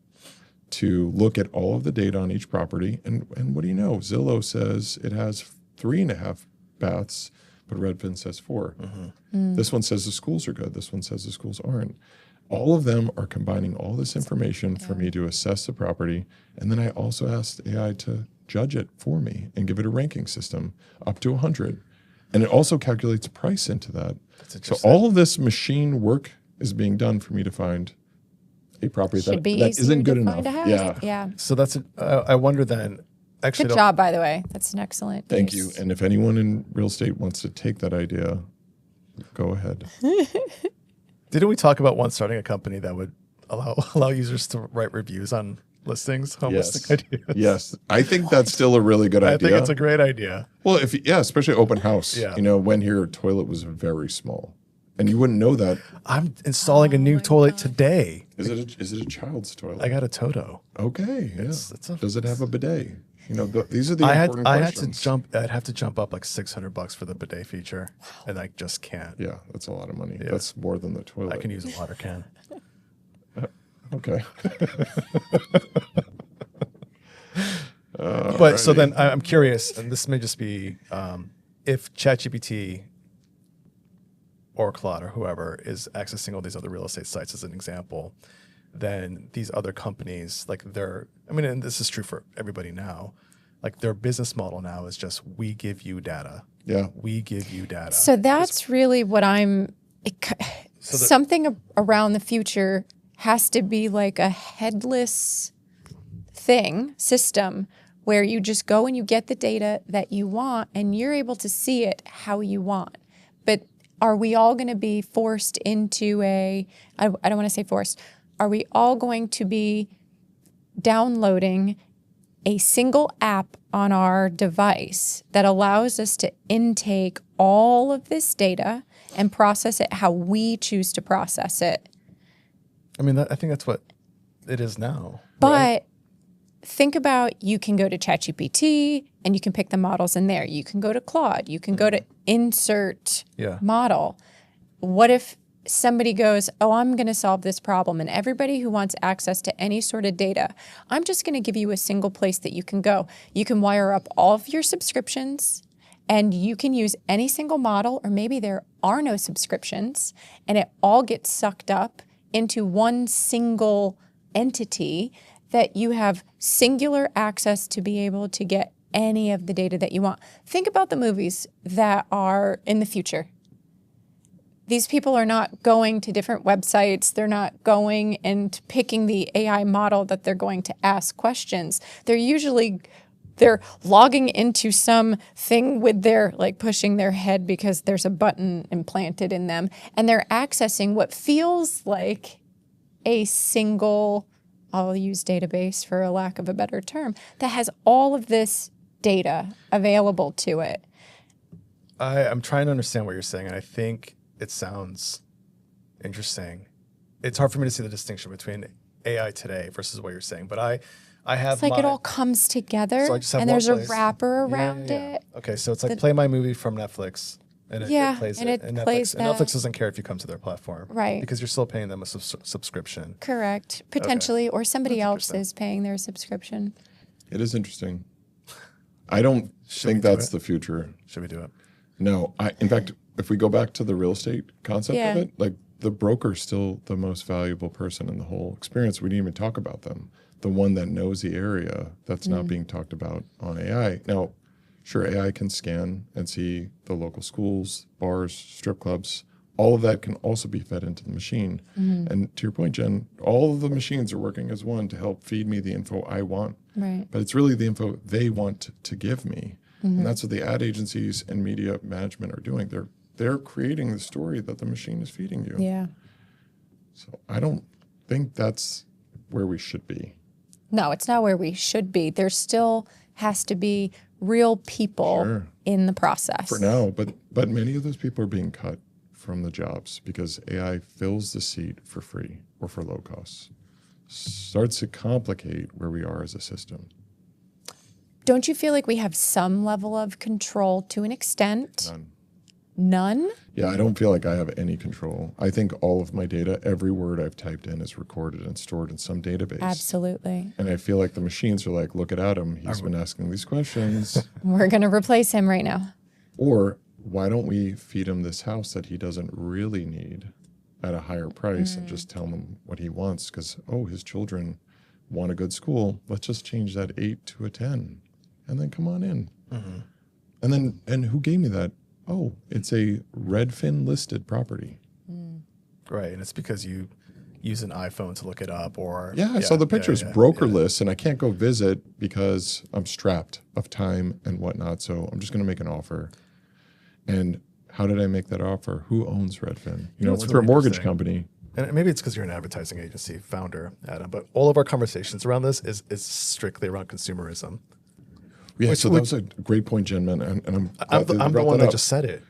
to look at all of the data on each property. And what do you know? Zillow says it has 3.5 baths, but Redfin says 4. This one says the schools are good. This one says the schools aren't. All of them are combining all this information for me to assess the property. And then I also asked AI to judge it for me and give it a ranking system up to 100. And it also calculates price into that. That's So interesting. all of this machine work is being done for me to find a property Should that be isn't easier good to enough. find a house. Yeah. Yeah. So that's, I wonder then, actually, Good job, by the way. That's an excellent. Thank use. you. And if anyone in real estate wants to take that idea, go ahead. Didn't we talk about once starting a company that would allow users to write reviews on listings, home listing ideas? Yes. I think that's still a really good I idea. think it's a great idea. Well, especially open house. Yeah. You know, when your toilet was very small. And you wouldn't know that. I'm installing a new toilet today. Is it a child's toilet? I got a Toto. Okay. Yeah. it's a- Does it have a bidet? You know, these are the I important had to questions. I'd have to jump up like $600 for the bidet feature, and I just can't. Yeah, that's a lot of money. That's more than the toilet. I can use a water can. Okay. But so then I'm curious, and this may just be if ChatGPT or Claude or whoever is accessing all these other real estate sites as an example, then these other companies, like and this is true for everybody now, like their business model now is just, we give you data. Yeah. We give you data. So that's really what something around the future has to be like a headless system where you just go and you get the data that you want and you're able to see it how you want. But are we all going to be forced into I don't want to say forced. Are we all going to be downloading a single app on our device that allows us to intake all of this data and process it how we choose to process it? I mean, I think that's what it is now. But right? think about, you can go to ChatGPT and you can pick the models in there. You can go to Claude. You can go to insert model. What if somebody goes, oh, I'm going to solve this problem, and everybody who wants access to any sort of data, I'm just going to give you a single place that you can go. You can wire up all of your subscriptions and you can use any single model, or maybe there are no subscriptions, and it all gets sucked up into one single entity that you have singular access to be able to get any of the data that you want. Think about the movies that are in the future. These people are not going to different websites. They're not going and picking the AI model that they're going to ask questions. They're logging into some thing with their, like, pushing their head because there's a button implanted in them, and they're accessing what feels like a single, I'll use database for a lack of a better term, that has all of this data available to it. I'm trying to understand what you're saying, and I think it sounds interesting. It's hard for me to see the distinction between AI today versus what you're saying, but I have It's like it all comes together, So I just have and one there's place. a wrapper Yeah, around yeah. it. Okay, so it's like play my movie from Netflix, and it plays and it. it And plays Netflix, and that. Netflix doesn't care if you come to their platform, Right. Because you're still paying them a subscription. Correct. Potentially, or somebody That's else interesting. is paying their subscription. It is interesting. I don't think do that's it? the future. Should we do it? No. In fact, if we go back to the real estate concept Yeah. of it, like the broker's still the most valuable person in the whole experience. We didn't even talk about them. The one that knows the area that's not being talked about on AI. Now, sure, AI can scan and see the local schools, bars, strip clubs. All of that can also be fed into the machine. And to your point, Jen, all of the machines are working as one to help feed me the info I want. Right. But it's really the info they want to give me. And that's what the ad agencies and media management are doing. They're creating the story that the machine is feeding you. Yeah. So I don't think that's where we should be. No, it's not where we should be. There still has to be real people in the process. For now, but many of those people are being cut from the jobs because AI fills the seat for free or for low costs. Starts to complicate where we are as a system. Don't you feel like we have some level of control to an extent? None? Yeah, I don't feel like I have any control. I think all of my data, every word I've typed in is recorded and stored in some database. Absolutely. And I feel like the machines are like, look at Adam. He's been asking these questions. We're going to replace him right now. Or why don't we feed him this house that he doesn't really need at a higher price and just tell him what he wants? Because, his children want a good school. Let's just change that 8 to a 10. And then come on in. And who gave me that? Oh, it's a Redfin listed property. Right, and it's because you use an iPhone to look it up, or I saw the pictures, broker lists, and I can't go visit because I'm strapped of time and whatnot. So I'm just going to make an offer. And how did I make that offer? Who owns Redfin? It's through really a mortgage interesting. company. And maybe it's because you're an advertising agency founder, Adam. But all of our conversations around this is strictly around consumerism. Yeah, so that was a great point, Jen. And I'm the one that just said it.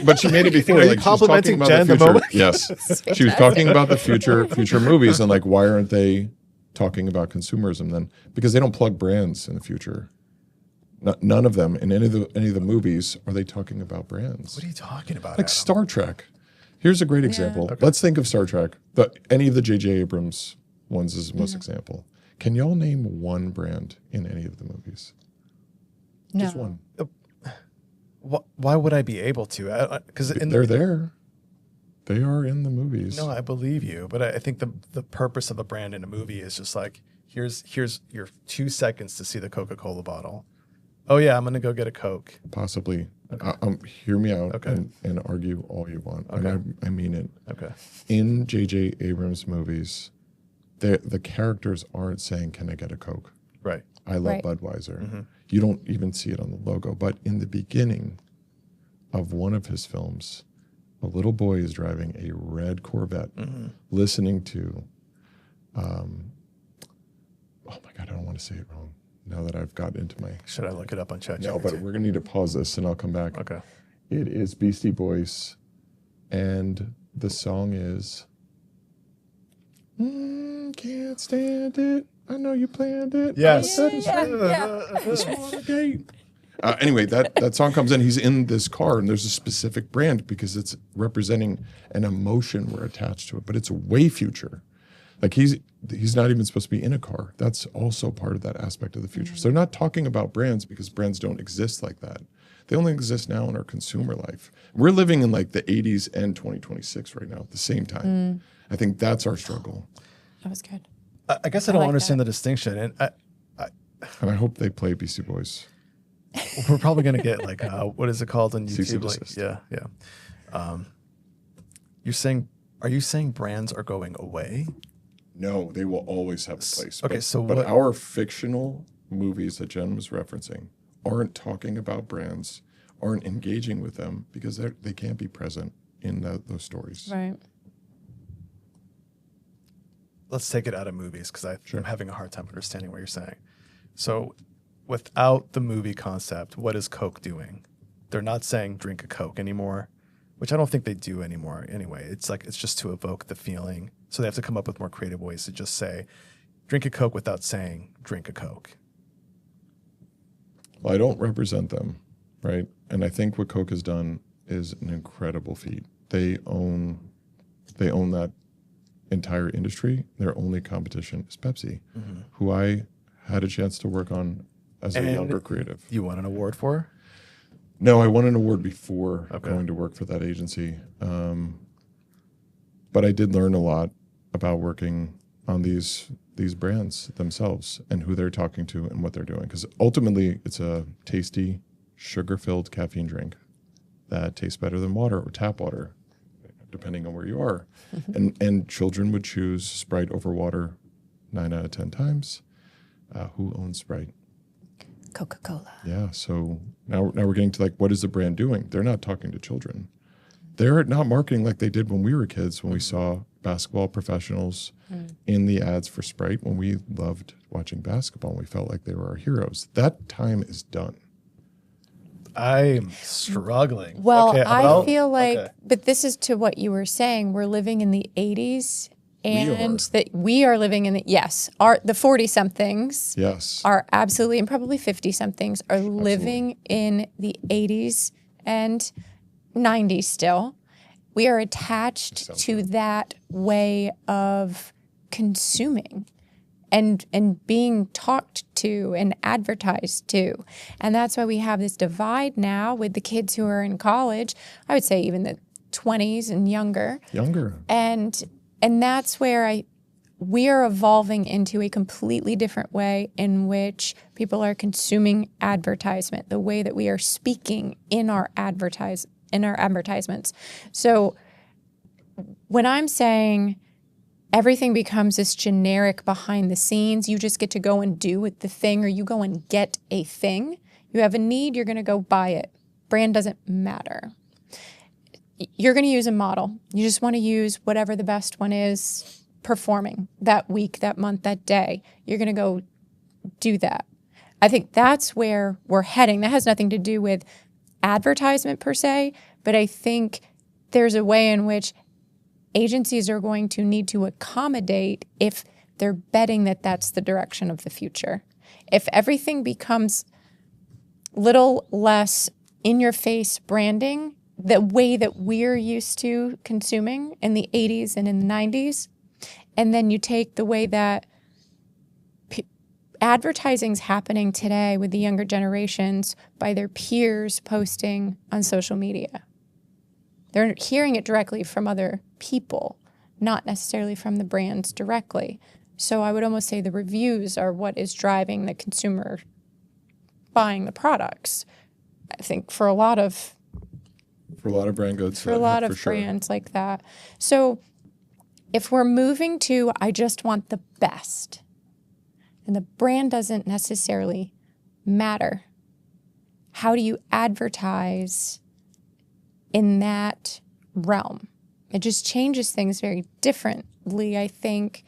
But she made it before. Are you like, she was talking complimenting about Jen the the future. moment? Yes, she was talking about the future movies and like why aren't they talking about consumerism then? Because they don't plug brands in the future. None of them in any of the movies are they talking about brands. What are you talking about, Like Adam? Star Trek. Here's a great example. Let's think of Star Trek. Any of the J.J. Abrams ones is the most example. Can y'all name one brand in any of the movies? No. Just one. Why would I be able to? Because They're there. They are in the movies. No, I believe you, but I think the purpose of a brand in a movie is just like here's your 2 seconds to see the Coca-Cola bottle. Oh yeah, I'm gonna go get a Coke. Possibly. Hear me out and argue all you want. Okay. And I mean it. Okay. In J.J. Abrams movies, the characters aren't saying, "Can I get a Coke?" Right. I love Budweiser. You don't even see it on the logo. But in the beginning of one of his films, a little boy is driving a red Corvette, listening to, oh my God, I don't want to say it wrong now that I've got into my... Should I look it up on ChatGPT? No, but we're going to need to pause this and I'll come back. Okay. It is Beastie Boys, and the song is... can't stand it. I know you planned it. Yes. Anyway, that song comes in. He's in this car, and there's a specific brand because it's representing an emotion we're attached to it. But it's way future. Like he's not even supposed to be in a car. That's also part of that aspect of the future. So they're not talking about brands because brands don't exist like that. They only exist now in our consumer life. We're living in like the 80s and 2026 right now at the same time. I think that's our struggle. That was good. I guess I don't like understand that. the distinction, and And I hope they play Beastie Boys. we're probably gonna get like what is it called on Cease and YouTube? Like, desist. yeah. Are you saying brands are going away? No, they will always have a place. Okay, but what- our fictional movies that Jen was referencing aren't talking about brands, aren't engaging with them because they can't be present in those stories. Right. Let's take it out of movies because I'm having a hard time understanding what you're saying. So without the movie concept, what is Coke doing? They're not saying drink a Coke anymore, which I don't think they do anymore anyway. It's just to evoke the feeling. So they have to come up with more creative ways to just say drink a Coke without saying drink a Coke. Well, I don't represent them, right? And I think what Coke has done is an incredible feat. They own that entire industry. Their only competition is Pepsi, who I had a chance to work on as a younger creative. You won an award for? No, I won an award before going to work for that agency. But I did learn a lot about working on these brands themselves and who they're talking to and what they're doing. Because ultimately, it's a tasty, sugar-filled caffeine drink that tastes better than water or tap water, depending on where you are. And children would choose Sprite over water 9 out of 10 times. Who owns Sprite? Coca-Cola. Yeah. So now we're getting to like, what is the brand doing? They're not talking to children. They're not marketing like they did when we were kids, when we saw basketball professionals in the ads for Sprite, when we loved watching basketball and we felt like they were our heroes. That time is done. I'm struggling. Well, Okay, I feel like, okay. but this is to what you were saying. We're living in the 80s, and are. that we are living in the, yes, the 40-somethings Yes. are absolutely, and probably 50-somethings are living in the 80s and 90s still. We are attached to that way of consuming and being talked to and advertised to. And that's why we have this divide now with the kids who are in college, I would say even the 20s and younger. And that's where we are evolving into a completely different way in which people are consuming advertisement, the way that we are speaking in our advertisements. So when I'm saying everything becomes this generic behind the scenes, you just get to go and do with the thing, or you go and get a thing. You have a need, you're going to go buy it. Brand doesn't matter. You're going to use a model. You just want to use whatever the best one is performing that week, that month, that day. You're going to go do that. I think that's where we're heading. That has nothing to do with advertisement per se, but I think there's a way in which agencies are going to need to accommodate if they're betting that that's the direction of the future. If everything becomes little less in-your-face branding, the way that we're used to consuming in the 80s and in the 90s, and then you take the way that advertising's happening today with the younger generations by their peers posting on social media. They're hearing it directly from other people, not necessarily from the brands directly. So I would almost say the reviews are what is driving the consumer buying the products. I think for a lot of brand goods. For a lot of brands like that. So if we're moving to, I just want the best, and the brand doesn't necessarily matter, how do you advertise in that realm? It just changes things very differently, I think,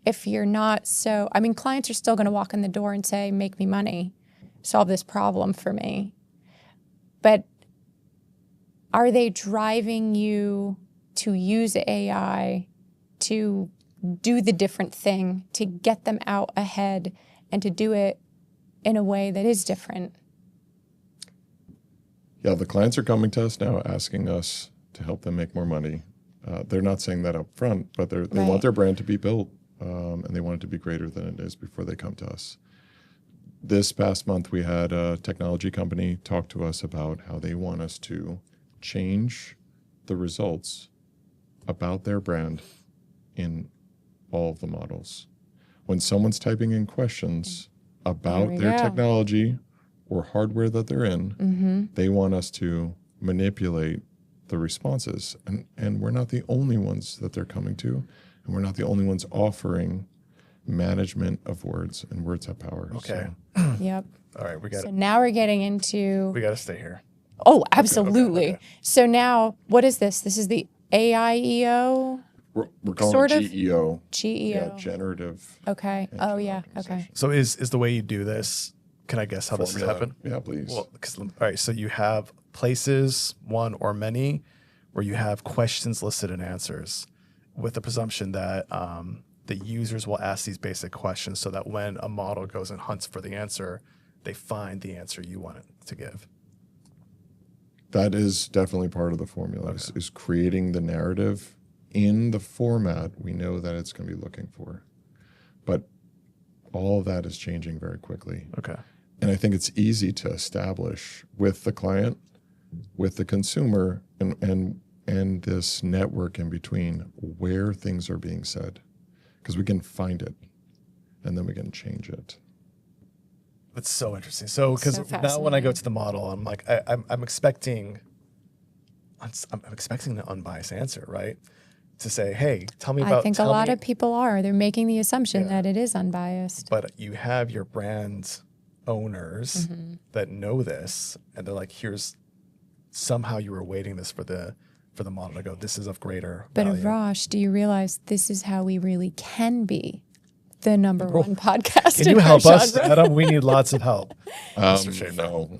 if you're not so... I mean, clients are still going to walk in the door and say, make me money, solve this problem for me. But are they driving you to use AI to do the different thing, to get them out ahead, and to do it in a way that is different? Yeah, the clients are coming to us now asking us to help them make more money. They're not saying that up front, but they want their brand to be built, and they want it to be greater than it is before they come to us. This past month, we had a technology company talk to us about how they want us to change the results about their brand in all of the models. When someone's typing in questions about their technology or hardware that they're in, they want us to manipulate the responses. And we're not the only ones that they're coming to, and we're not the only ones offering management of words, and words have power. Okay. So. Yep. All right, So now we're getting into... We got to stay here. Oh, absolutely. Okay. So now, what is this? This is the AIEO? We're calling Sort it of? GEO. GEO. Yeah, generative. Okay. Oh, yeah. Okay. So is the way you do this, can I guess how this has happened? Yeah, please. Well, all right, so you have places, one or many, where you have questions listed and answers with the presumption that the users will ask these basic questions so that when a model goes and hunts for the answer, they find the answer you want it to give. That is definitely part of the formula, is creating the narrative in the format we know that it's going to be looking for. But all of that is changing very quickly. Okay. And I think it's easy to establish with the client, with the consumer, and and this network in between where things are being said, because we can find it and then we can change it. That's so interesting. So because now when I go to the model, I'm like, I'm expecting an unbiased answer, right? To say, hey, tell me about. I think a lot of people are. They're making the assumption that it is unbiased. But you have your brand owners that know this, and they're like, here's somehow you were waiting this for the model to go, this is of greater value. But Arash, do you realize this is how we really can be the number one podcast? Can you help us, Adam? We need lots of help. No.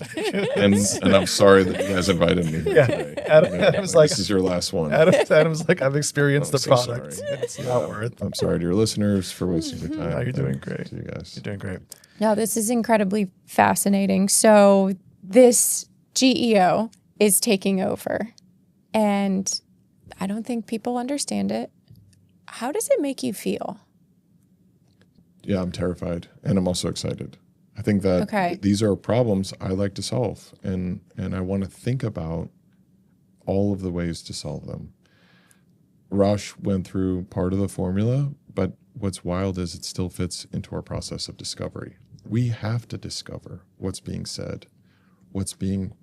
and I'm sorry that you guys invited me here today. Adam's like, this is your last one. Adam's like, I've experienced the so product. sorry. It's not worth. I'm sorry to your listeners for wasting your time. No, you're doing great. To you guys. You're doing great. No, this is incredibly fascinating. So this GEO is taking over, and I don't think people understand it. How does it make you feel? Yeah, I'm terrified, and I'm also excited. I think that these are problems I like to solve, and I want to think about all of the ways to solve them. Arash went through part of the formula, but what's wild is it still fits into our process of discovery. We have to discover what's being said, what's being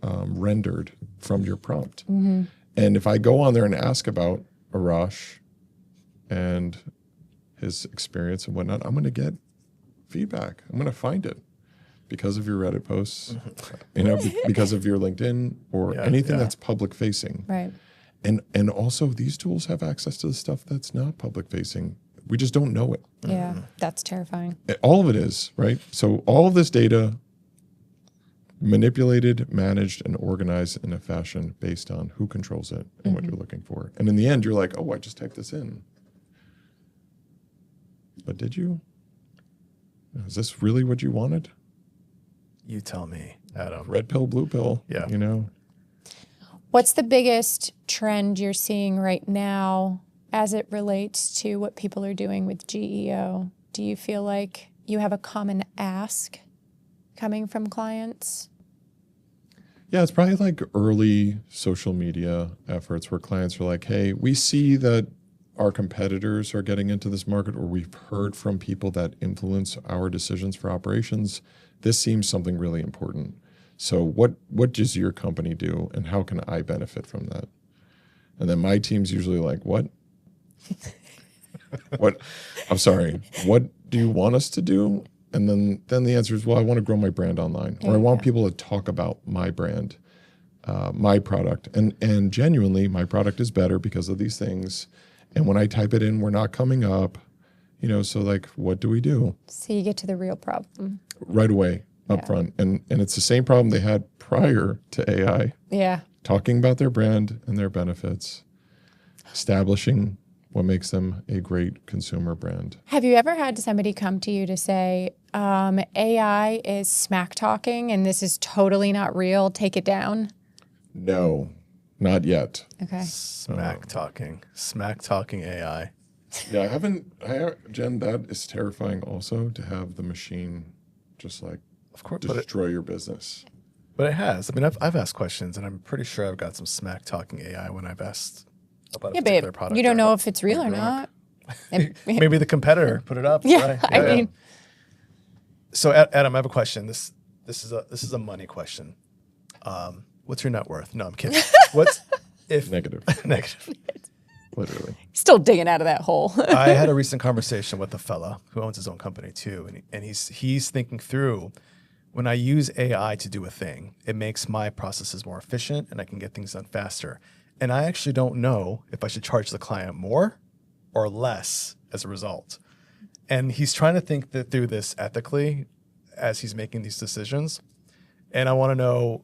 rendered from your prompt. And if I go on there and ask about Arash and his experience and whatnot, I'm going to get feedback. I'm going to find it because of your Reddit posts, because of your LinkedIn or anything that's public facing. Right. And also these tools have access to the stuff that's not public facing. We just don't know it. Yeah, that's terrifying. All of it is, right? So all of this data manipulated, managed, and organized in a fashion based on who controls it and what you're looking for. And in the end, you're like, oh, I just typed this in. But did you? Is this really what you wanted? You tell me, Adam. Red pill, blue pill. Yeah. You know? What's the biggest trend you're seeing right now as it relates to what people are doing with GEO? Do you feel like you have a common ask coming from clients? Yeah, it's probably like early social media efforts where clients are like, hey, we see that our competitors are getting into this market, or we've heard from people that influence our decisions for operations. This seems something really important. So what does your company do, and how can I benefit from that? And then my team's usually like, what? What? I'm sorry. What do you want us to do? And then the answer is, well, I want to grow my brand online, or I want people to talk about my brand, my product. And genuinely, my product is better because of these things. And when I type it in, we're not coming up. So like, what do we do? So you get to the real problem. Right away, up front. And it's the same problem they had prior to AI. Yeah. Talking about their brand and their benefits, establishing what makes them a great consumer brand. Have you ever had somebody come to you to say, AI is smack talking and this is totally not real, take it down? No, not yet. Okay. Smack talking AI. Yeah, Jen, that is terrifying also, to have the machine just like Of course, destroy your business. But it has. I mean, I've asked questions, and I'm pretty sure I've got some smack talking AI when I've asked about a particular product. You don't know if it's real or not. Maybe the competitor put it up. Yeah, right? I mean. So, Adam, I have a question. This is a money question. What's your net worth? No, I'm kidding. What's if Negative. negative? Literally. Still digging out of that hole. I had a recent conversation with a fella who owns his own company too, and he's thinking through, when I use AI to do a thing, it makes my processes more efficient and I can get things done faster. And I actually don't know if I should charge the client more or less as a result. And he's trying to think through this ethically as he's making these decisions. And I want to know,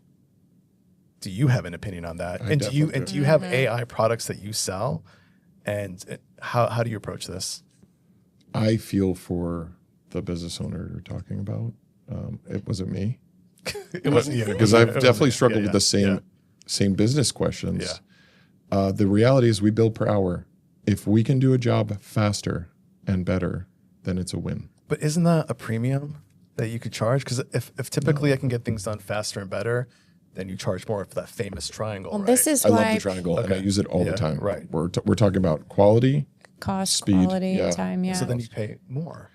do you have an opinion on that? And do you have AI products that you sell? And how do you approach this? I feel for the business owner you're talking about. It wasn't me. It wasn't you. Because I've definitely struggled with the same business questions. Yeah. The reality is we bill per hour. If we can do a job faster and better, then it's a win. But isn't that a premium that you could charge? Because if typically I can get things done faster and better, then you charge more for that famous triangle. Well, right? this is I love why the triangle, and I Okay. use it all the Yeah, time. right. We're talking about quality. cost, speed, quality, yeah. time. Yeah. So then you pay more.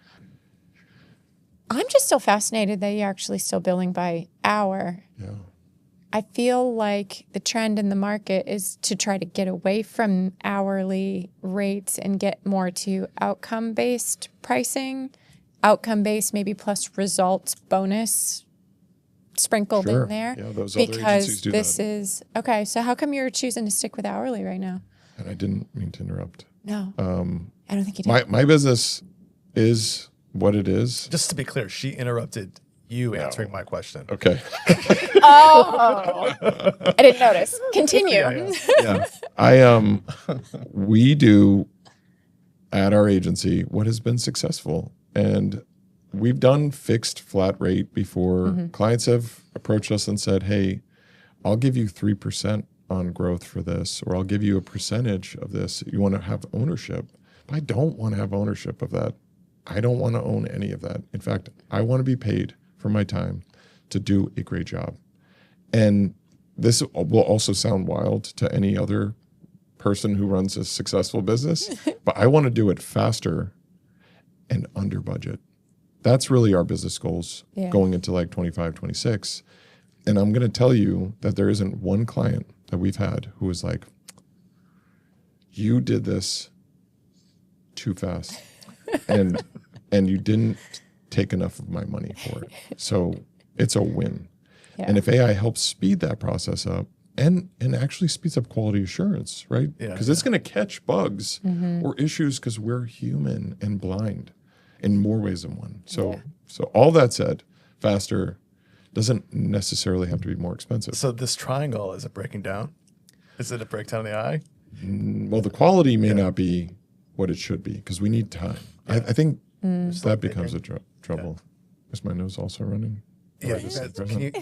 I'm just still fascinated that you're actually still billing by hour. Yeah. I feel like the trend in the market is to try to get away from hourly rates and get more to outcome-based pricing, outcome-based maybe plus results bonus sprinkled Sure. in there. Yeah, those other because agencies do this that. is okay. So how come you're choosing to stick with hourly right now? And I didn't mean to interrupt. No, I don't think you did. My business is what it is. Just to be clear, she interrupted you answering my question. Okay. I didn't notice. Continue. Yeah. We do at our agency what has been successful. And we've done fixed flat rate before. Clients have approached us and said, hey, I'll give you 3% on growth for this, or I'll give you a percentage of this. You want to have ownership. But I don't want to have ownership of that. I don't want to own any of that. In fact, I want to be paid for my time to do a great job. And this will also sound wild to any other person who runs a successful business, but I want to do it faster and under budget. That's really our business goals going into like 25, 26. And I'm going to tell you that there isn't one client that we've had who was like, you did this too fast and you didn't take enough of my money for it. So it's a win. Yeah. And if AI helps speed that process up and actually speeds up quality assurance, right? Yeah, Because it's going to catch bugs or issues because we're human and blind in more ways than one. So all that said, faster doesn't necessarily have to be more expensive. So this triangle, is it breaking down? Is it a breakdown of the eye? Well, the quality may not be what it should be because we need time. I think that becomes a trouble. Is my nose also running? Yeah, you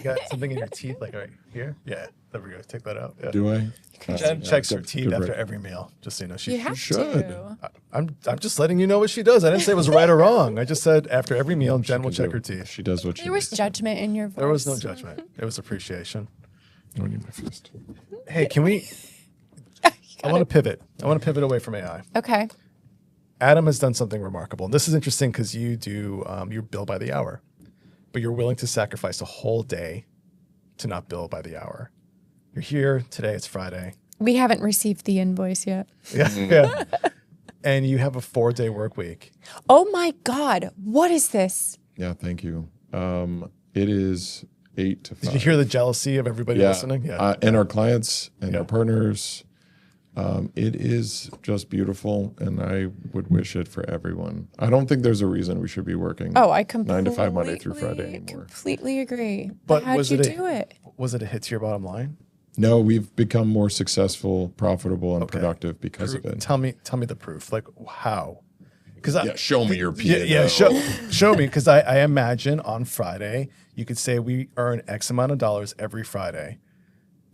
got something in your teeth, like right here? Yeah, there we go. Take that out. Yeah. Do I? Jen checks her good- teeth good after break. every meal, just so you know. You have should. to. I'm just letting you know what she does. I didn't say it was right or wrong. I just said after every meal, Jen will check her teeth. She does what she There was judgment in your voice. There was no judgment. It was appreciation. I need my fist. Hey, can we? I want to pivot. I want to pivot away from AI. Okay. Adam has done something remarkable. And this is interesting because you do you bill by the hour, but you're willing to sacrifice a whole day to not bill by the hour. You're here today. It's Friday. We haven't received the invoice yet. Yeah, yeah. And you have a 4-day work week. Oh my God. What is this? Yeah, thank you. It is 8 to 5. Did you hear the jealousy of everybody listening? Yeah. And our clients and our partners. It is just beautiful, and I would wish it for everyone. I don't think there's a reason we should be working Oh, I completely 9 to 5 Monday through Friday anymore. Completely agree. But But how'd was you it do it? Was it a hit to your bottom line? No, we've become more successful, profitable, and productive because of it. Tell me the proof. Like how? Because Yeah, show me your Yeah, P&L. yeah, show me, because I imagine on Friday you could say we earn X amount of dollars every Friday,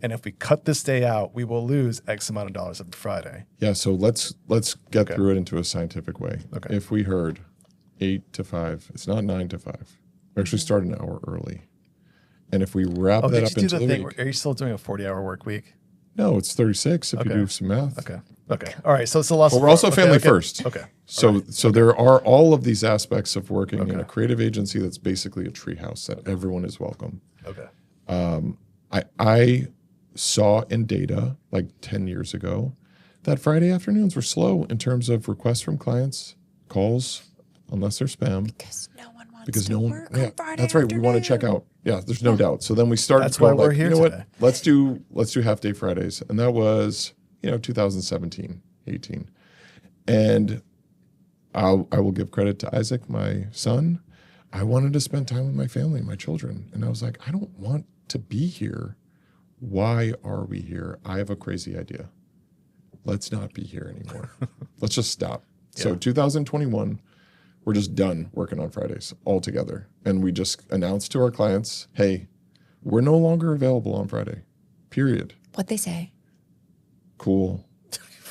and if we cut this day out, we will lose X amount of dollars every Friday. Yeah, so let's get through it into a scientific way. Okay. If we heard 8 to 5, it's not 9 to 5. We actually start an hour early. And if we wrap that Did up you do into the the thing? week, Are you still doing a 40-hour work week? no, it's 36 if you do some math. Okay. All right. So it's the loss. But we're also family first. Okay. So there are all of these aspects of working in a creative agency that's basically a treehouse that everyone is welcome. Okay. I saw in data like 10 years ago that Friday afternoons were slow in terms of requests from clients, calls, unless they're spam. Because no one wants to work on Friday that's right. We want to check out. Yeah, there's no doubt. So then we started. That's why going we're like, here you know today. what? Let's do half day Fridays, and that was 2017, 18, and I will give credit to Isaac, my son. I wanted to spend time with my family, my children, and I was like, I don't want to be here. Why are we here? I have a crazy idea. Let's not be here anymore. Let's just stop. So 2021. We're just done working on Fridays altogether. And we just announced to our clients, hey, we're no longer available on Friday, period. What they say. Cool.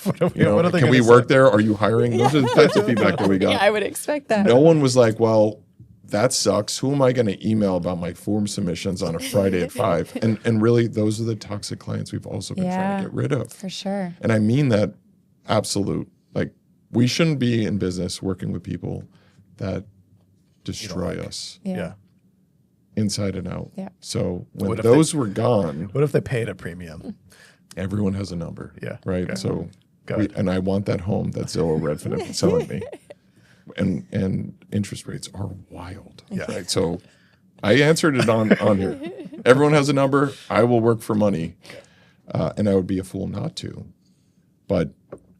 What are they Can we gonna work say? there? Are you hiring? Those are the types of feedback that we got. Yeah, I would expect that. No one was like, well, that sucks. Who am I going to email about my form submissions on a Friday at 5? And really, those are the toxic clients we've also been trying to get rid of. For sure. And I mean that absolute. Like, we shouldn't be in business working with people that destroy us Yeah. inside and out. Yeah. So when What if those were gone, What if they paid a premium? everyone has a number. Yeah. Right. Okay. So, Good. and I want that home that Zillow Redfin have been selling me. And interest rates are wild. Yeah. Right. So I answered it on here. Everyone has a number. I will work for money. And I would be a fool not to. But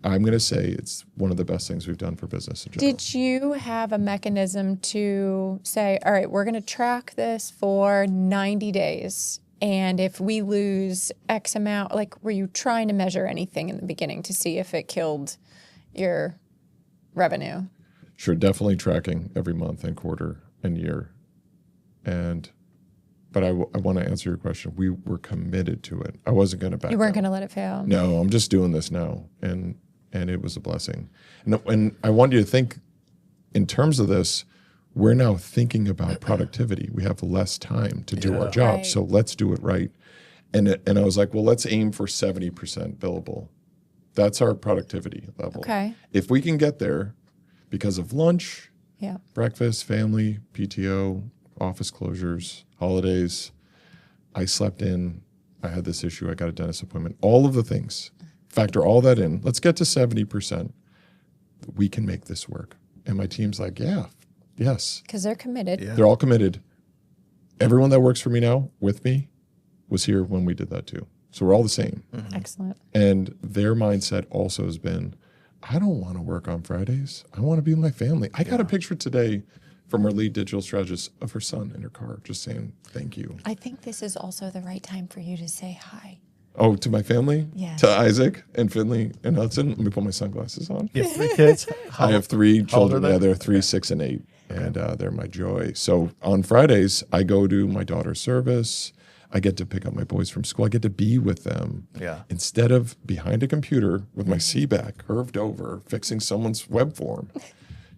I'm going to say it's one of the best things we've done for business in general. Did you have a mechanism to say, all right, we're going to track this for 90 days? And if we lose X amount, like, were you trying to measure anything in the beginning to see if it killed your revenue? Sure, definitely tracking every month and quarter and year. But I want to answer your question. We were committed to it. I wasn't going to back You weren't down. going to let it fail? No, I'm just doing this now. And it was a blessing. And I want you to think in terms of this, we're now thinking about productivity. We have less time to do our job. Right. So let's do it right. And I was like, well, let's aim for 70% billable. That's our productivity level. Okay. If we can get there because of lunch, Yeah. breakfast, family, PTO, office closures, holidays, I slept in, I had this issue, I got a dentist appointment, all of the things. Factor all that in. Let's get to 70%. We can make this work. And my team's like, yes. Because they're committed. Yeah. They're all committed. Everyone that works for me now with me was here when we did that too. So we're all the same. Excellent. And their mindset also has been, I don't want to work on Fridays. I want to be with my family. I got a picture today from our lead digital strategist of her son in her car, just saying, thank you. I think this is also the right time for you to say hi. Oh, to my family? Yes. To Isaac and Finley and Hudson. Let me put my sunglasses on. You have 3 kids? I have 3 old are children. they? Yeah, they're 3, 6, and 8. And they're my joy. So on Fridays, I go to my daughter's service. I get to pick up my boys from school. I get to be with them. Yeah. Instead of behind a computer with my C back curved over, fixing someone's web form.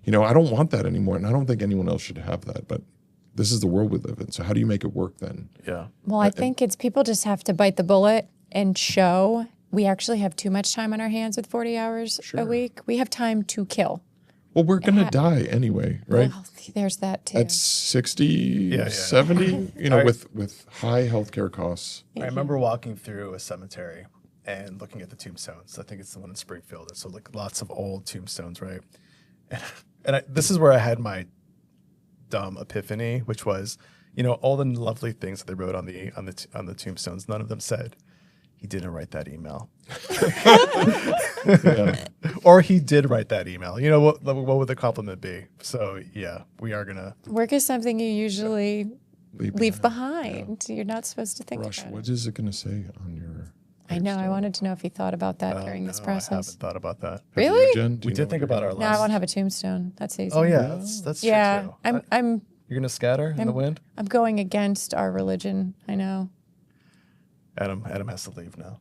I don't want that anymore. And I don't think anyone else should have that. But this is the world we live in. So how do you make it work then? Yeah. Well, I think it's people just have to bite the bullet and show we actually have too much time on our hands with 40 hours a week. We have time to kill. Well, we're going to die anyway, right? Well, there's that too. At 60, 70, with high healthcare costs. I remember walking through a cemetery and looking at the tombstones. I think it's the one in Springfield. And so like lots of old tombstones, right? And this is where I had my dumb epiphany, which was, all the lovely things that they wrote on the tombstones. None of them said, he didn't write that email. Or he did write that email. What would the compliment be? So yeah, we are gonna. Work is something you usually leave behind. You're not supposed to think Arash, about what it. is it going to say on your... I know. I wanted to know if he thought about that during this I process. haven't thought about that. Really? Jen, do We you did know think what about you're our No, I last. won't have a tombstone. That's easy. Oh yeah, that's Yeah. true too. I'm You're gonna scatter in the wind. I'm going against our religion. I know. Adam has to leave now.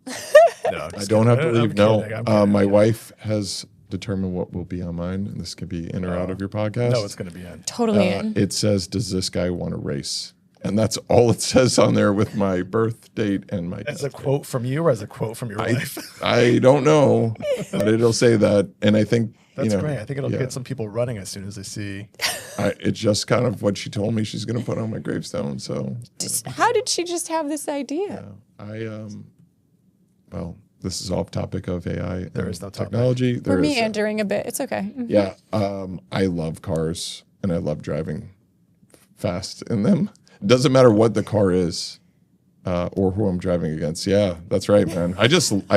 No, I don't have to leave. No, I'm kidding. my wife has determined what will be on mine, and this could be in or out of your podcast. No, it's gonna be in. Totally in. It says, "Does this guy want to race?" And that's all it says on there with my birth date and my. As a death date. quote from you or as a quote from your wife? I don't know, but it'll say that, and I think That's great. I think it'll yeah. get some people running as soon as they see. It's just kind of what she told me she's going to put on my gravestone. So How did she just have this idea? well, this is off topic of AI. There is no topic. technology. We're There is, meandering a bit. It's okay. yeah, I love cars and I love driving fast in them. It doesn't matter what the car is or who I'm driving against. Yeah, that's right, man. I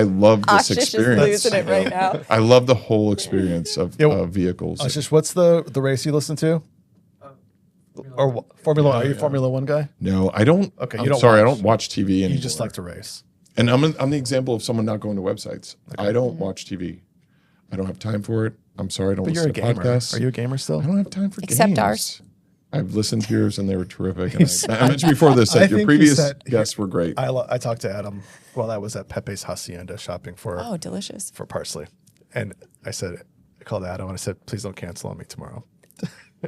love this Ashish is experience. losing it right now. I love the whole experience of vehicles. Ashish, what's the race you listen to? Or Formula One? Are you a Formula One guy? No, I don't. Okay, I'm you don't sorry, I watch. don't watch TV anymore. You just like to race. And I'm the example of someone not going to websites. I don't watch TV. I don't have time for it. I'm sorry, I don't But you're listen a to gamer. podcasts. Are you a gamer still? I don't have time for Except games. ours. I've listened to yours and they were terrific. And I mentioned before this I that your think you previous said- guests were great. I talked to Adam while I was at Pepe's Hacienda shopping for Oh, delicious. parsley, and I called Adam and I said, please don't cancel on me tomorrow.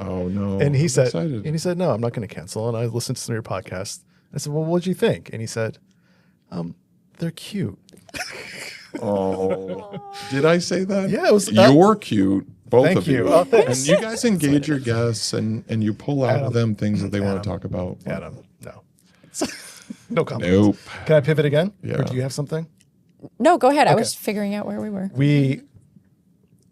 Oh no! And he I'm said, excited. no, I'm not going to cancel. And I listened to some of your podcasts. I said, well, what'd you think? And he said, they're cute. Oh, did I say that? Yeah, it was. You're cute, both Thank of you. you. Oh, thanks. And you guys engage your guests, and you pull out of them things that they want to talk about. Adam, no. No comment. Nope. Can I pivot again? Yeah. Or do you have something? No, go ahead. I was figuring out where we were.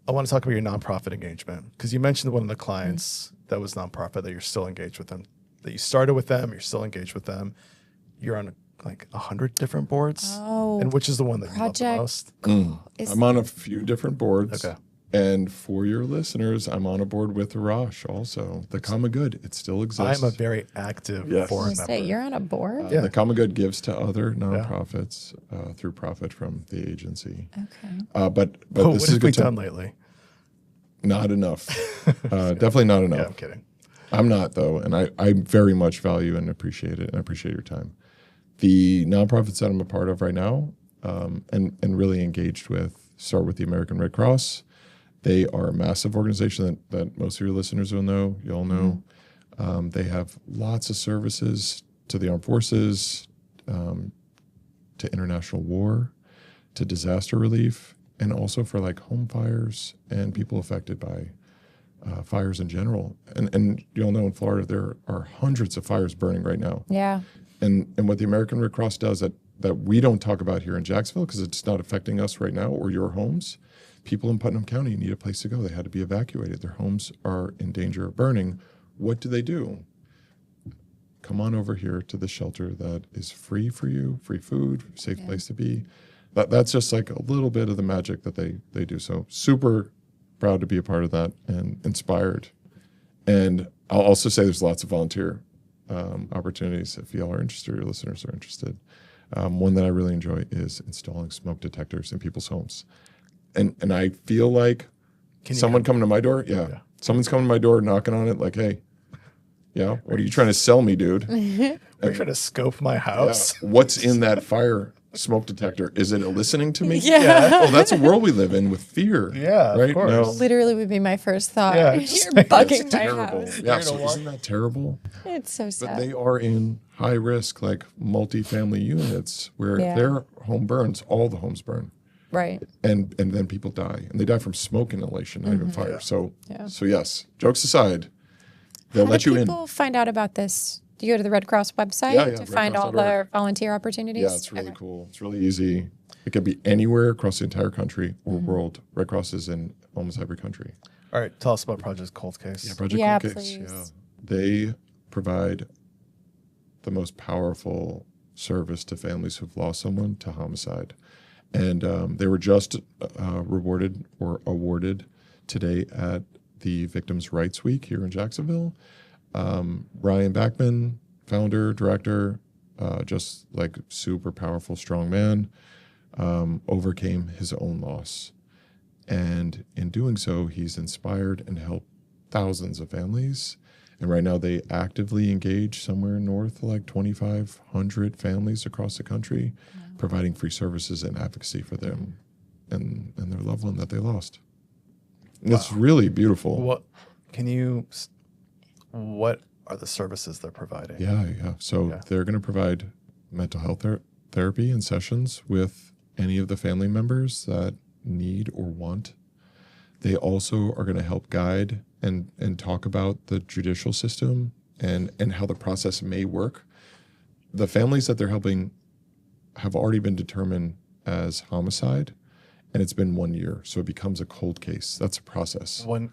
I want to talk about your nonprofit engagement because you mentioned one of the clients that was nonprofit that you're still engaged with them, that you started with them, you're still engaged with them. You're on like 100 different boards. Oh, and which is the one that you love the most? I'm on a few different boards. Okay. And for your listeners, I'm on a board with Arash also. The Common Good, it still exists. I'm a very active Yes. board I say member. you're on a board. Yeah. The Common Good gives to other nonprofits through profit from the agency. Okay. But Oh, this what is have we good done time. lately? Not enough. Definitely not enough. Yeah, I'm kidding. I'm not, though, and I very much value and appreciate it, and I appreciate your time. The nonprofits that I'm a part of right now and really engaged with, start with the American Red Cross. They are a massive organization that most of your listeners will know. You all know. They have lots of services to the armed forces, to international war, to disaster relief, and also for like home fires and people affected by fires in general. And you all know in Florida there are hundreds of fires burning right now. Yeah. And what the American Red Cross does that we don't talk about here in Jacksonville because it's not affecting us right now or your homes. People in Putnam County need a place to go. They had to be evacuated. Their homes are in danger of burning. What do? Come on over here to the shelter that is free for you, free food, safe place to be. That's just like a little bit of the magic that they do. So super proud to be a part of that and inspired. And I'll also say there's lots of volunteer opportunities if y'all are interested or your listeners are interested. One that I really enjoy is installing smoke detectors in people's homes. And I feel like someone coming to my door, someone's coming to my door, knocking on it, like, hey, what are you trying to sell me, dude? Are you trying to scope my house? What's in that fire smoke detector? Is it listening to me? Yeah. Oh, that's a world we live in with fear. Yeah, right? of course. No. Literally would be my first thought. Yeah, You're just bugging my Terrible. house. Yeah, so isn't that terrible? It's so But sad. they are in high risk, like multi-family units where if their home burns, all the homes burn. Right. And then people die. And they die from smoke inhalation, not even fire. So Yeah. so yes, jokes aside, they'll How let do you in. people find out about this? Do you go to the Red Cross website Yeah, to find all redcross.org. the volunteer opportunities? Yeah, it's really cool. It's really easy. It could be anywhere across the entire country or world. Red Cross is in almost every country. All right, tell us about Project Cold Case. Project Yeah, Cold Case. please. Yeah. They provide the most powerful service to families who've lost someone to homicide. And they were just rewarded or awarded today at the Victims' Rights Week here in Jacksonville. Ryan Backman, founder, director, just like super powerful, strong man, overcame his own loss. And in doing so, he's inspired and helped thousands of families. And right now they actively engage somewhere north of like 2,500 families across the country, providing free services and advocacy for them and their loved one that they lost. And it's really beautiful. What are the services they're providing? Yeah. So they're going to provide mental health therapy and sessions with any of the family members that need or want. They also are going to help guide and talk about the judicial system and how the process may work. The families that they're helping have already been determined as homicide, and it's been 1 year, so it becomes a cold case. That's a process. 1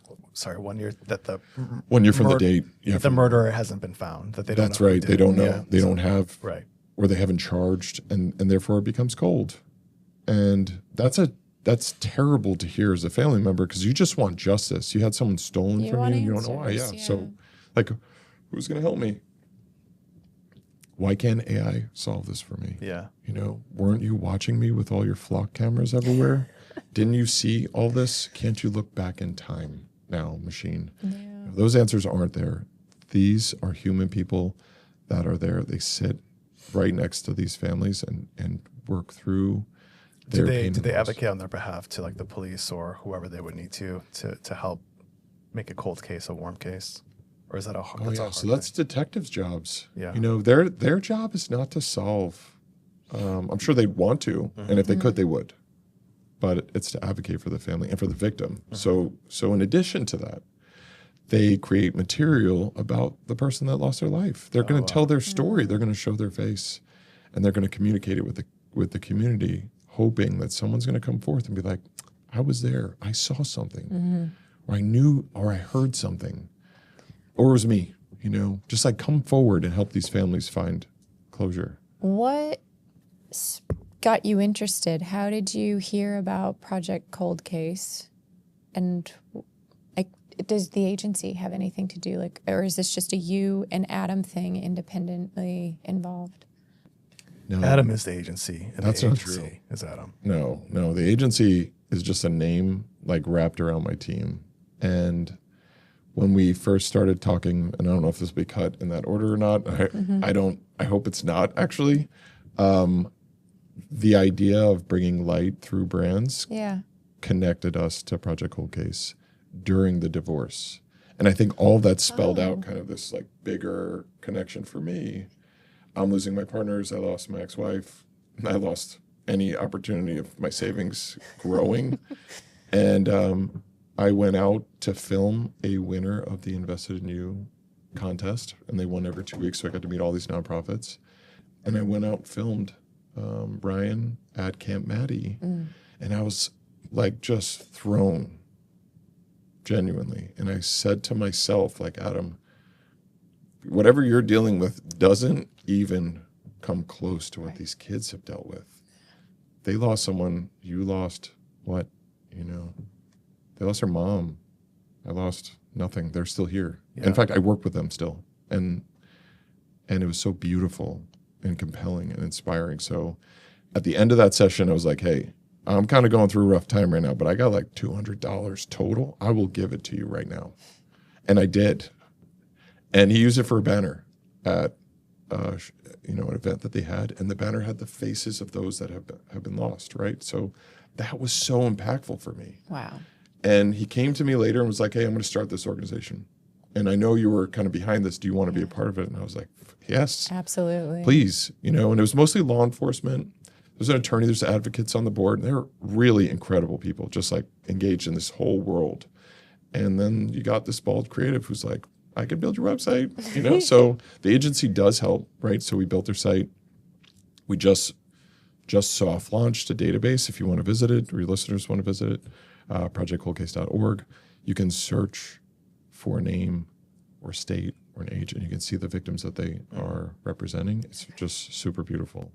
year that the 1 year from the date. Yeah, the murderer hasn't been found. That they don't. that's know who right. did They it. don't know. Yeah. They don't have. Right. Or they haven't charged, and therefore it becomes cold. And that's terrible to hear as a family member because you just want justice. You had someone stolen You from want you, and you don't know why. answers, Yeah. yeah. So, like, who's going to help me? Why can't AI solve this for me? Yeah. Weren't you watching me with all your flock cameras everywhere? Didn't you see all this? Can't you look back in time now, machine? Yeah. If those answers aren't there, these are human people that are there. They sit right next to these families and work through their pain. Do they and loss. advocate on their behalf to like the police or whoever they would need to help make a cold case a warm case? Or is that a hard, Oh, yeah. So that's detectives' jobs. Yeah. You know, their job is not to solve. I'm sure they'd want to, and if they could, they would. But it's to advocate for the family and for the victim. So in addition to that, they create material about the person that lost their life. They're going to tell their story. They're going to show their face, and they're going to communicate it with the community, hoping that someone's going to come forth and be like, "I was there. I saw something, or I knew, or I heard something, or it was me." You know, just like come forward and help these families find closure. What got you interested? How did you hear about Project Cold Case? And like, does the agency have anything to do, like, or is this just a you and Adam thing independently involved? No, Adam is the agency, and That's the not agency true. is Adam. No. The agency is just a name like wrapped around my team. And when we first started talking, and I don't know if this will be cut in that order or not. I hope it's not actually. The idea of bringing light through brands connected us to Project Cold Case during the divorce. And I think all that spelled out kind of this like bigger connection for me. I'm losing my partners. I lost my ex-wife. I lost any opportunity of my savings growing. And I went out to film a winner of the Invested in You contest, and they won every 2 weeks. So I got to meet all these nonprofits. And I went out and filmed Ryan at Camp Maddie. And I was like just thrown, genuinely. And I said to myself, like, Adam, whatever you're dealing with doesn't even come close to what these kids have dealt with. They lost someone. You lost what? You know, they lost their mom. I lost nothing. They're still here. Yeah. In fact, I work with them still. And it was so beautiful and compelling and inspiring. So at the end of that session, I was like, hey, I'm kind of going through a rough time right now, but I got like $200 total. I will give it to you right now. And I did. And he used it for a banner at an event that they had. And the banner had the faces of those that have been lost, right? So that was so impactful for me. Wow. And he came to me later and was like, hey, I'm going to start this organization. And I know you were kind of behind this. Do you want to be a part of it? And I was like, yes. Absolutely. Please. You know, and it was mostly law enforcement. There's an attorney, there's advocates on the board. And they're really incredible people, just like engaged in this whole world. And then you got this bald creative who's like, I could build your website, you know? So the agency does help, right? So we built their site. We just soft launched a database if you want to visit it, or your listeners want to visit it, projectcoldcase.org. You can search for a name or state or an age, and you can see the victims that they are representing. It's just super beautiful.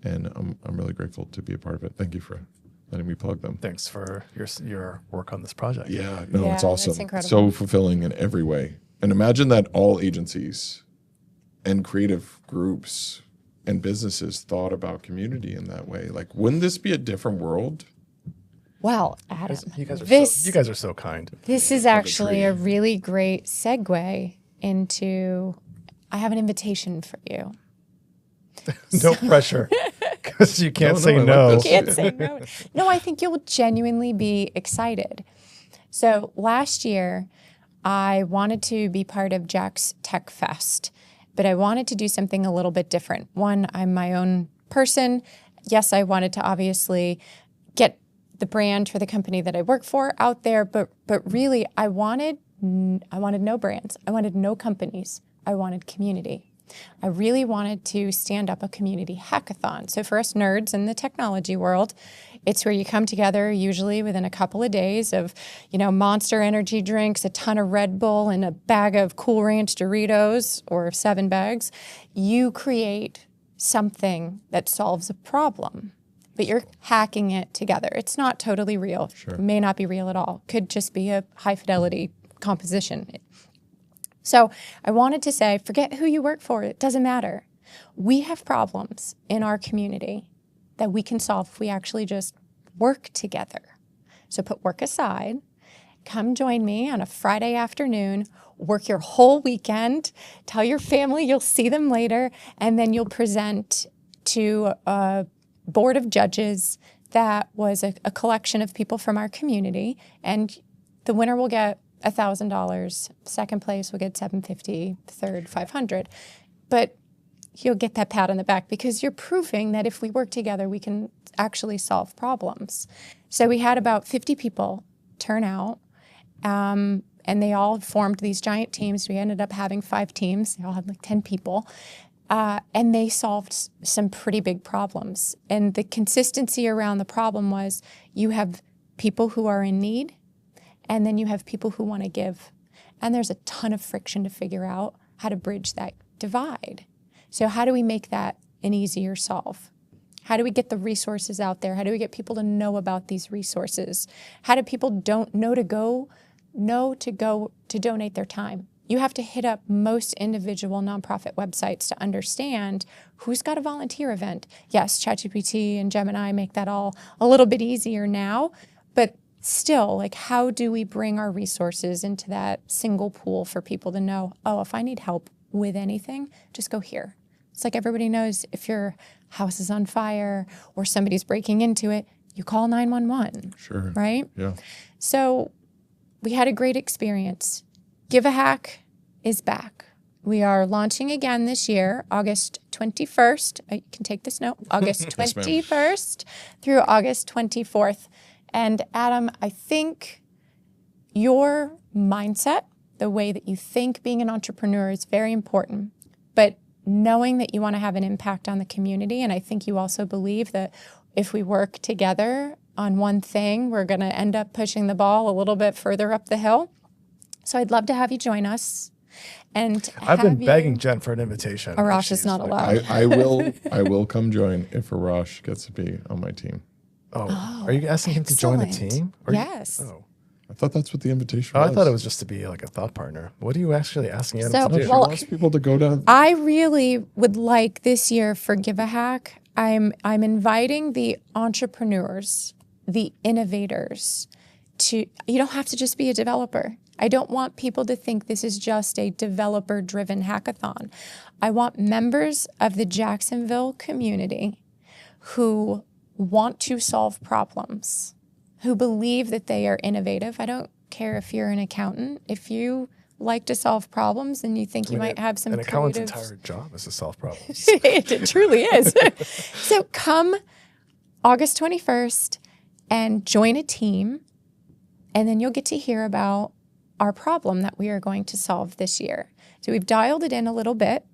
And I'm really grateful to be a part of it. Thank you for letting me plug them. Thanks for your work on this project. Yeah, no, Yeah, it's awesome. that's incredible. So fulfilling in every way. And imagine that all agencies and creative groups and businesses thought about community in that way. Like, wouldn't this be a different world? Well, Adam, You guys are so kind. this is actually a really great segue into, I have an invitation for you. No pressure, because you can't No, say I like no. this. Can't say no. No, I think you'll genuinely be excited. So last year, I wanted to be part of Jack's Tech Fest, but I wanted to do something a little bit different. One, I'm my own person. Yes, I wanted to obviously get the brand for the company that I work for out there, but really I wanted no brands. I wanted no companies. I wanted community. I really wanted to stand up a community hackathon. So for us nerds in the technology world, it's where you come together usually within a couple of days of, Monster energy drinks, a ton of Red Bull, and a bag of Cool Ranch Doritos, or 7 bags. You create something that solves a problem, but you're hacking it together. It's not totally real. Sure. It may not be real at all. Could just be a high fidelity composition. So I wanted to say, forget who you work for. It doesn't matter. We have problems in our community that we can solve if we actually just work together. So put work aside, come join me on a Friday afternoon, work your whole weekend, tell your family you'll see them later, and then you'll present to a board of judges that was a collection of people from our community, and the winner will get $1,000. Second place will get $750. Third, $500. But you'll get that pat on the back because you're proving that if we work together, we can actually solve problems. So we had about 50 people turn out, and they all formed these giant teams. We ended up having 5 teams. They all had like 10 people. And they solved some pretty big problems. And the consistency around the problem was you have people who are in need, and then you have people who want to give. And there's a ton of friction to figure out how to bridge that divide. So how do we make that an easier solve? How do we get the resources out there? How do we get people to know about these resources? How do people don't know to donate their time? You have to hit up most individual nonprofit websites to understand who's got a volunteer event. Yes, ChatGPT and Gemini make that all a little bit easier now, but still, like, how do we bring our resources into that single pool for people to know, oh, if I need help with anything, just go here. It's like everybody knows if your house is on fire or somebody's breaking into it, you call 911. Sure. Right? Yeah. So we had a great experience. Give a Hack is back. We are launching again this year, August 21st. You can take this note, August 21st through August 24th. And Adam, I think your mindset, the way that you think being an entrepreneur is very important, but knowing that you want to have an impact on the community. And I think you also believe that if we work together on one thing, we're going to end up pushing the ball a little bit further up the hill. So I'd love to have you join us. And I've been begging Jen for an invitation. Arash is not allowed. I will come join if Arash gets to be on my team. Oh, are you asking him to join the team? Yes. I thought that's what the invitation Oh, was. I thought it was just to be like a thought partner. What are you actually asking him So, to do? She wants people to go down. I really would like this year for Give a Hack, I'm inviting the entrepreneurs, the innovators to, you don't have to just be a developer. I don't want people to think this is just a developer-driven hackathon. I want members of the Jacksonville community who want to solve problems, who believe that they are innovative. I don't care if you're an accountant. If you like to solve problems and you think you might have some an accountant's creative... entire job is to solve problems. It truly is. So come August 21st and join a team, and then you'll get to hear about our problem that we are going to solve this year. So we've dialed it in a little bit,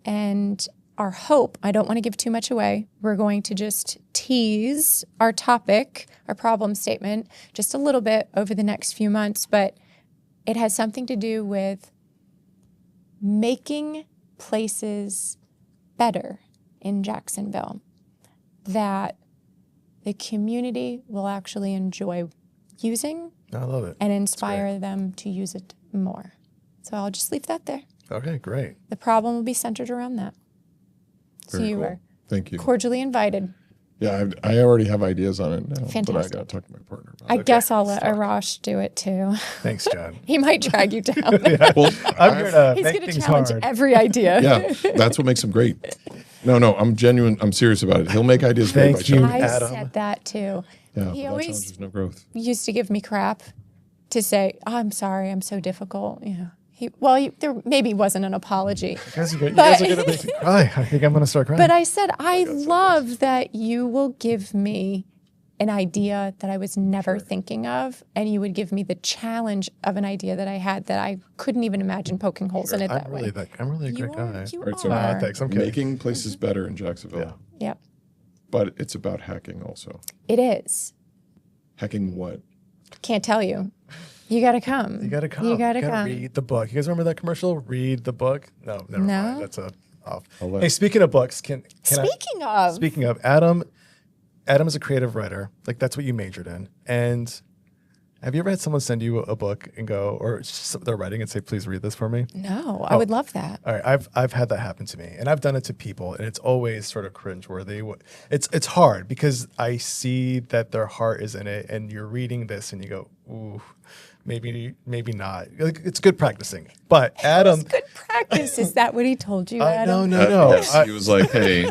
and our hope, I don't want to give too much away, we're going to just tease our topic, our problem statement, just a little bit over the next few months, but it has something to do with making places better in Jacksonville that the community will actually enjoy using. I love it. And inspire them to use it more. So I'll just leave that there. Okay, great. The problem will be centered around that. So Very you cool. are Thank you. cordially invited. Yeah, I already have ideas on it now, but I Fantastic. got to talk to my partner about I it. guess I'll let Arash do it too. Thanks, John. He might drag you down. Well, I'm here to He's make going to things challenge hard. every idea. yeah, that's what makes him great. No, I'm genuine. I'm serious about it. He'll make ideas great by Thank you. challenging. I Adam. said that too. Yeah, He without always challenges, no growth. used to give me crap to say, oh, I'm sorry, I'm so difficult. Yeah. There maybe wasn't an apology. You guys are going to make me cry. I think I'm going to start crying. But I said, I love that you will give me an idea that I was never thinking of, and you would give me the challenge of an idea that I had that I couldn't even imagine poking holes in it that way. I'm really a You great are. guy. You Right, so are. Thanks. I'm kidding. Making places better in Jacksonville, Yep, but it's about hacking also. it is. Hacking what? Can't tell you. You got to come. You got to come. You got to gotta come. read the book. You guys remember that commercial? Read the book? No, never No. mind. That's off. let- Hey, speaking of books, Speaking of, Adam is a creative writer. Like, that's what you majored in. And have you ever had someone send you a book and go, or just they're writing and say, please read this for me? no, I would love that. All right, I've had that happen to me, and I've done it to people, and it's always sort of cringeworthy. It's hard because I see that their heart is in it, and you're reading this, and you go, ooh, maybe not. Like, it's good practicing. But Adam, Good practice. Is that what he told you, Adam? no. Yes, he was like, hey,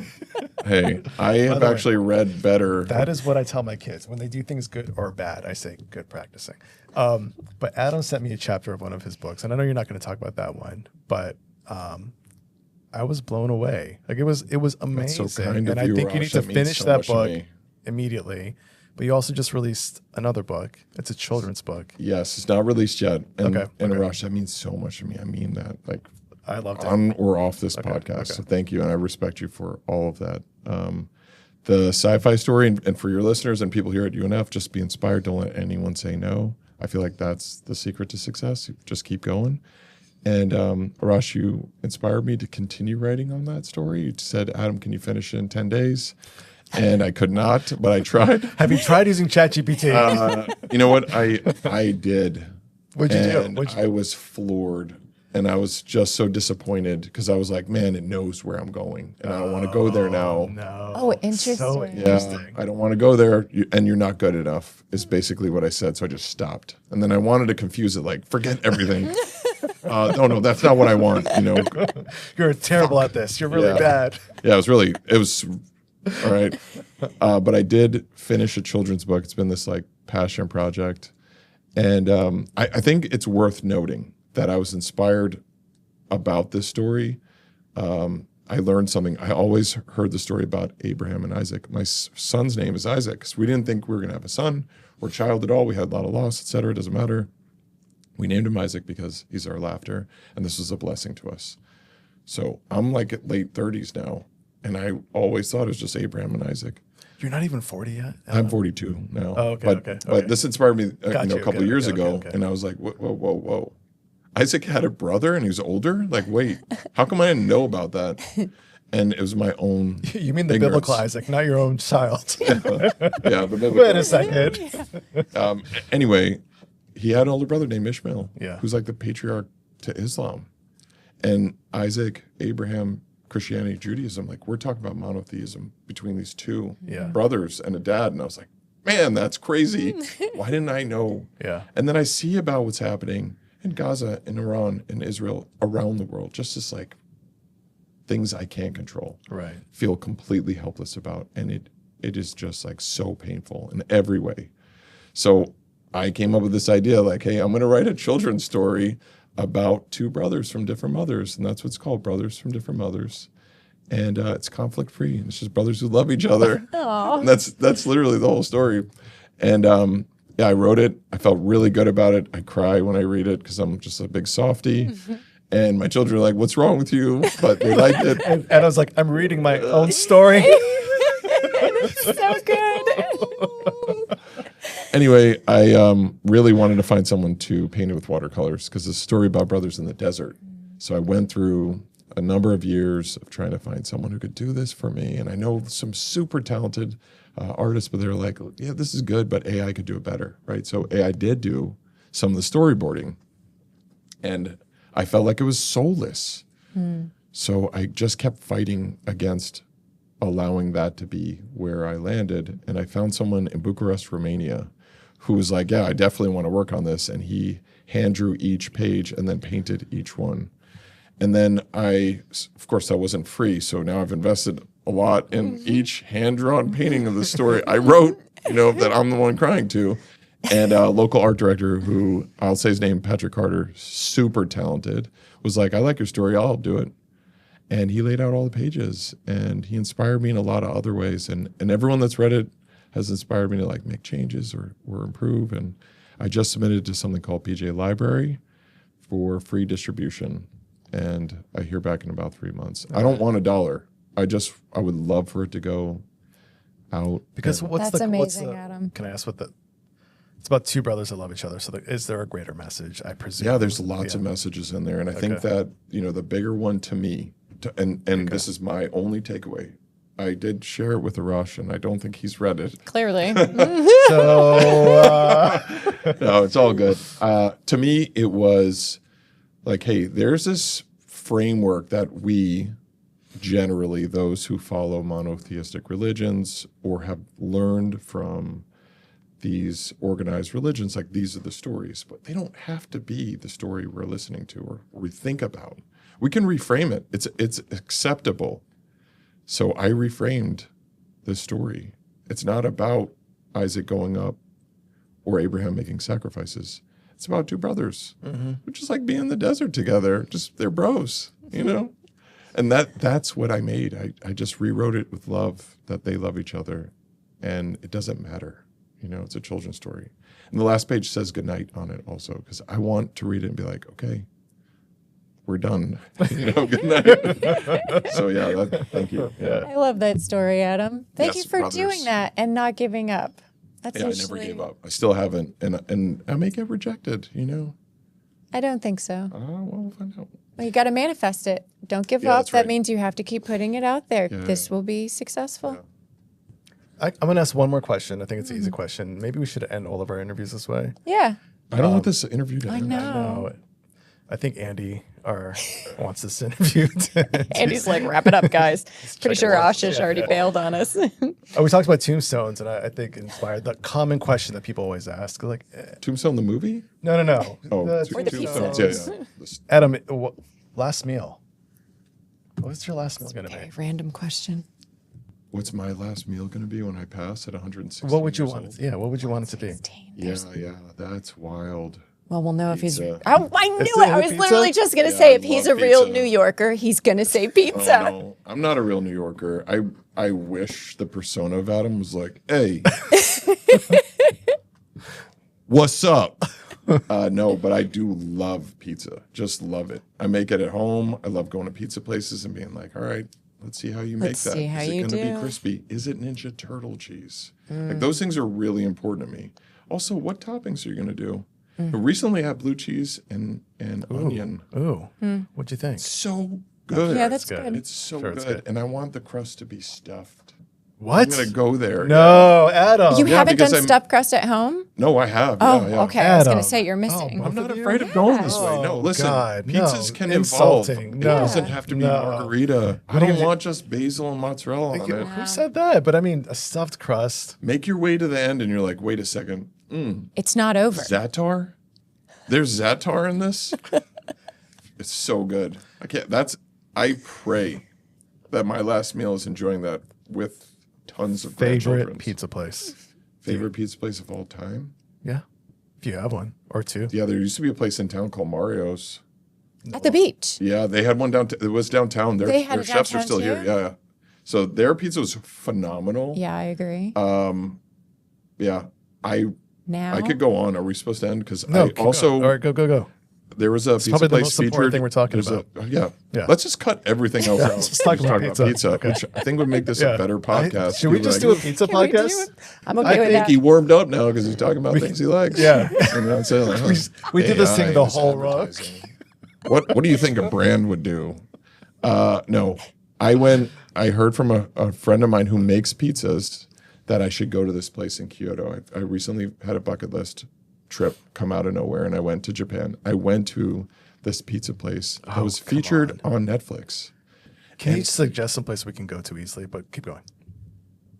Hey, I have actually read better. That is what I tell my kids when they do things good or bad. I say good practicing. But Adam sent me a chapter of one of his books, and I know you're not going to talk about that one, but I was blown away. Like it was amazing. That's so kind of and you, I think you Arash. need to That means finish so that much to book me. immediately. But you also just released another book. It's a children's book. Yes, it's not released yet. And, Okay, and okay. Arash, that means so much to me. I mean that, like, I loved it. on or off this podcast. okay. So thank you, and I respect you for all of that. The sci-fi story, and for your listeners and people here at UNF, just be inspired. Don't let anyone say no. I feel like that's the secret to success. Just keep going. And Arash, you inspired me to continue writing on that story. You said, Adam, can you finish it in 10 days? And I could not, but I tried. Have you tried using ChatGPT? You know what? I did. What'd you do? And I was floored. And I was just so disappointed because I was like, man, it knows where I'm going. And I don't want to go there now. No. Oh, interesting. So Yeah, interesting. I don't want to go there, and you're not good enough, is basically what I said. So I just stopped. And then I wanted to confuse it, like, forget everything. No, that's not what I want, you know. You're terrible at this. You're really Yeah. bad. Yeah, it was, all right. But I did finish a children's book. It's been this, like, passion project. And I think it's worth noting that I was inspired about this story. I learned something. I always heard the story about Abraham and Isaac. My son's name is Isaac because we didn't think we were going to have a son or child at all. We had a lot of loss, et cetera. It doesn't matter. We named him Isaac because he's our laughter, and this was a blessing to us. So I'm like at late 30s now, and I always thought it was just Abraham and Isaac. You're not even 40 yet? I'm 42 now. Oh, okay, but okay. this inspired me a Got you. couple Okay, of years okay, ago, okay. and I was like, whoa. Isaac had a brother and he was older? Like, wait, how come I didn't know about that? And it was my own You mean the ignorance. biblical Isaac, not your own child. Yeah, the biblical. Wait a second. Anyway, he had an older brother named Ishmael, Yeah. who's like the patriarch to Islam. And Isaac, Abraham, Christianity, Judaism, like we're talking about monotheism between these two Yeah. brothers and a dad. And I was like, man, that's crazy. Why didn't I know? Yeah. And then I see about what's happening in Gaza, in Iran, in Israel, around the world, just as like things I can't control. Right. Feel completely helpless about. And it is just like so painful in every way. So I came up with this idea like, hey, I'm going to write a children's story about two brothers from different mothers. And that's what it's called, Brothers from Different Mothers. And it's conflict free. It's just brothers who love each other. And that's literally the whole story. And yeah, I wrote it. I felt really good about it. I cry when I read it because I'm just a big softie. And my children are like, what's wrong with you? But they liked it. And I was like, I'm reading my own story. So good. Anyway, I really wanted to find someone to paint it with watercolors because it's a story about brothers in the desert. So I went through a number of years of trying to find someone who could do this for me. And I know some super talented artists, but they're like, yeah, this is good, but AI could do it better, right? So AI did do some of the storyboarding. And I felt like it was soulless. So I just kept fighting against allowing that to be where I landed. And I found someone in Bucharest, Romania, who was like, yeah, I definitely want to work on this. And he hand drew each page and then painted each one. And then of course, that wasn't free. So now I've invested a lot in each hand-drawn painting of the story I wrote, that I'm the one crying to. And a local art director who, I'll say his name, Patrick Carter, super talented, was like, I like your story, I'll do it. And he laid out all the pages, and he inspired me in a lot of other ways. And everyone that's read it has inspired me to like make changes or improve. And I just submitted to something called PJ Library for free distribution. And I hear back in about 3 months. I don't want $1. I would love for it to go out. Because and- what's That's the amazing, Adam. Can I ask it's about two brothers that love each other. So is there a greater message? I presume. Yeah, there's lots of messages in there. And I think that, the bigger one to me, and this is my only takeaway. I did share it with Arash, and I don't think he's read it. Clearly. So No, it's all good. To me, it was like, hey, there's this framework that we generally, those who follow monotheistic religions or have learned from these organized religions, like these are the stories, but they don't have to be the story we're listening to or we think about. We can reframe it. It's acceptable So I reframed this story. It's not about Isaac going up or Abraham making sacrifices. It's about two brothers who just like being in the desert together. Just they're bros, you know? And that's what I made. I just rewrote it with love, that they love each other. And it doesn't matter. You know, it's a children's story. And the last page says goodnight on it also, because I want to read it and be like, okay, we're done. You know, good night. So yeah, thank you. Yeah. I love that story, Adam. Thank Yes, you for brothers. doing that and not giving up. That's Yeah, I usually, never gave up. I still haven't, and I may get rejected. You know. I don't think so. Well, we'll find out. Well, you got to manifest it. Don't give Yeah, up. that's That right. means you have to keep putting it out there. Yeah. This will be successful. I'm going to ask one more question. I think it's an easy question. Maybe we should end all of our interviews this way. Yeah. I don't want this interview to I end. know. No, I think Andy wants this interview to Andy's like, wrap it up, guys. Pretty sure Ashish already bailed on us. Oh, we talked about tombstones, and I think inspired the common question that people always ask, like, Tombstone the movie? no. Oh, Or the Tombstones. pizzas. Yeah. Adam, last meal. What's your last meal going to Very be? random question. What's my last meal going to be when I pass at 160? What would you years want old? it? Yeah, what would you want it to be? Yeah, that's wild. Well, we'll know if he's. Pizza. I knew Is it. it I was pizza? literally just going to Yeah, say I if he's a love real pizza. New Yorker, he's going to say pizza. Oh, no, I'm not a real New Yorker. I wish the persona of Adam was like, hey, what's up? No, but I do love pizza. Just love it. I make it at home. I love going to pizza places and being like, all right, let's see how you make Let's that. see how Is it you going to do. be crispy? Is it Ninja Turtle cheese? Like those things are really important to me. Also, what toppings are you going to do? I recently had blue cheese and onion. Ooh, what'd you think? So good. Yeah, that's good. good. It's so Sure, it's good. good. And I want the crust to be stuffed. What? I'm going to go there. No, Adam. You haven't done because I'm- stuffed crust at home? No, I have. Oh, yeah. okay. I was going Adam. to say you're missing. I'm not Both of you? afraid of going this way. No, Oh, listen. God, no. Pizzas can Insulting. evolve. No. It doesn't have to be No. margarita. I don't want just basil and mozzarella on it. Who said that? But I mean, a stuffed crust. Make your way to the end and you're like, wait a second. It's not over. Za'atar? There's Za'atar in this? It's so good. I pray that my last meal is enjoying that with tons of Favorite grandchildren. pizza place. Favorite pizza place of all time? Yeah, if you have one or two. Yeah, there used to be a place in town called Mario's. At the beach. Yeah, they had one downtown. It was downtown. They had Their it chefs are downtown still here. too? Yeah. So their pizza was phenomenal. Yeah, I agree. Yeah. I Now? could go on. Are we supposed to end? Because No, I keep also going. All right, go. there was a pizza probably the place most important featured. thing we're talking there's about. Yeah. Yeah. Let's just cut everything else out. Let's just talk about pizza. Okay. which I think would make this a better podcast. Should we just do a pizza Can we do podcast? it? I'm okay I with think that. he warmed up now because he's talking about things he likes. Yeah. And I'm saying, like, We did this thing AI the is whole rock. advertising. What do you think a brand would do? No, I heard from a friend of mine who makes pizzas that I should go to this place in Kyoto. I recently had a bucket list trip come out of nowhere, and I went to Japan. I went to this pizza place that was featured on Netflix. Can you suggest some place we can go to easily? But keep going.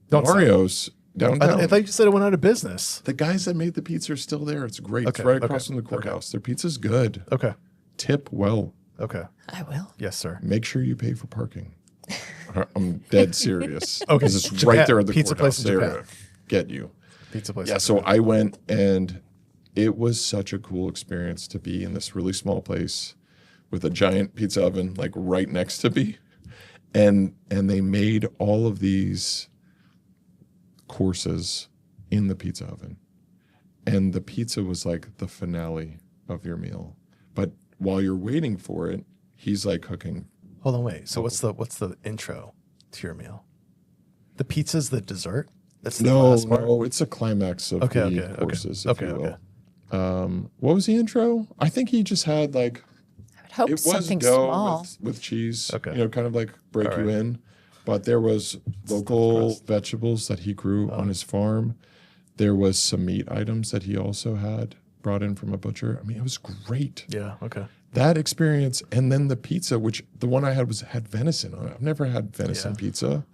Don't say it. Mario's downtown. I thought you said it went out of business. The guys that made the pizza are still there. It's great. Okay, It's right okay, across from the courthouse. Their pizza's good. Okay. Tip well. Okay. I will. Yes, sir. Make sure you pay for parking. I'm dead serious. Okay. Because it's Japan. right there at the Pizza courthouse. place in They're Japan. get you. Pizza place. Yeah, so I went and it was such a cool experience to be in this really small place with a giant pizza oven like right next to me. And they made all of these courses in the pizza oven. And the pizza was like the finale of your meal. But while you're waiting for it, he's like cooking. Hold on, wait. So what's the intro to your meal? The pizza's the dessert? That's the last part? No, it's a climax of the courses, if you will. What was the intro? I think he just had like I would hope it was something dough small. with cheese. Okay. You know, kind of like break All you right. in. But there was local vegetables that he grew on his farm. There was some meat items that he also had brought in from a butcher. I mean, it was great. Yeah, okay. That experience, and then the pizza, which the one I had had venison on it. I've never had venison pizza.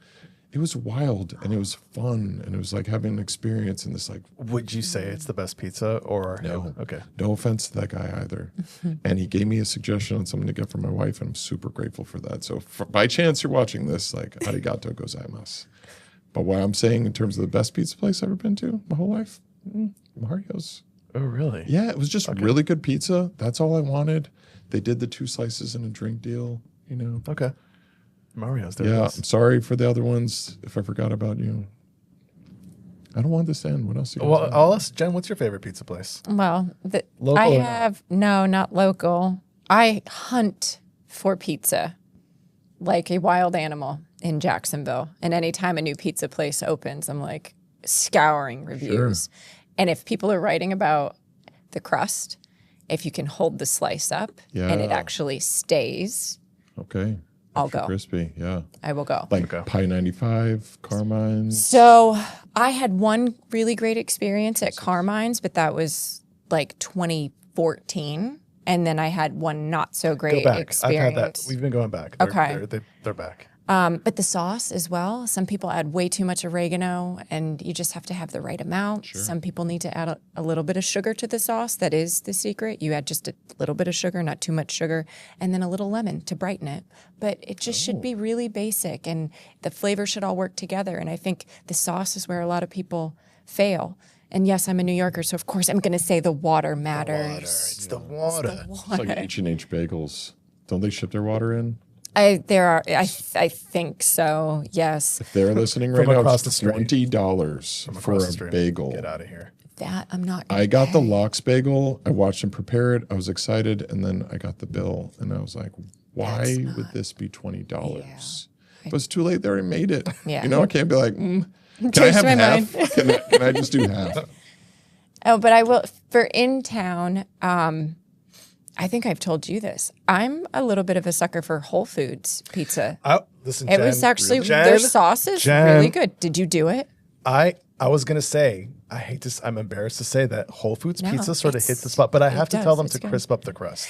It was wild and it was fun and it was like having an experience in this like. Would you say it's the best pizza or No? Okay. No offense to that guy either. And he gave me a suggestion on something to get for my wife, and I'm super grateful for that. So by chance you're watching this, like arigato gozaimasu. But what I'm saying in terms of the best pizza place I've ever been to my whole life, Mario's. Oh, really? Yeah, it was just really good pizza. That's all I wanted. They did the 2 slices and a drink deal, you know. Okay. Mario's. There Yeah, it is. I'm sorry for the other ones if I forgot about you. I don't want this to end. What else? Well, I'll ask Jen, what's your favorite pizza place? Well, Local I or not? have no, not local. I hunt for pizza like a wild animal in Jacksonville. And anytime a new pizza place opens, I'm like scouring reviews. And if people are writing about the crust, if you can hold the slice up and it Yeah. actually stays, Okay. I'll Extra go. Crispy, yeah. I will go. Like Pie 95, Carmine's. So I had one really great experience at Carmine's, but that was like 2014. And then I had one not so Go great back. experience. I've had that. We've been going back. Okay. They're back. But the sauce as well. Some people add way too much oregano, and you just have to have the right amount. Some people need to add a little bit of sugar to the sauce. That is the secret. You add just a little bit of sugar, not too much sugar, and then a little lemon to brighten it. But it just should be really basic, and the flavor should all work together. And I think the sauce is where a lot of people fail. And yes, I'm a New Yorker, so of course I'm going to say the water matters. It's the water. It's like H&H Bagels. Don't they ship their water in? I think so. Yes. If they're listening From right now, across it's the street. $20 for Across the a street. bagel. Get out of here. That I'm not. I got the lox bagel. I watched him prepare it. I was excited, and then I got the bill, and I was like, "Why would this be $20?" But it's too late. They already made it. Yeah. You know, I can't be like, "Can I Changed have my half? mind. Can I just do half?" Oh, but I will for in town. I think I've told you this. I'm a little bit of a sucker for Whole Foods pizza. Listen, It Jen, was actually Jen, their sauce is Jen, really good. Did you do it? I was gonna say, I hate this. I'm embarrassed to say that Whole Foods No, pizza sort of it's- hit the spot, but I have to does, tell them it's to good. crisp up the crust.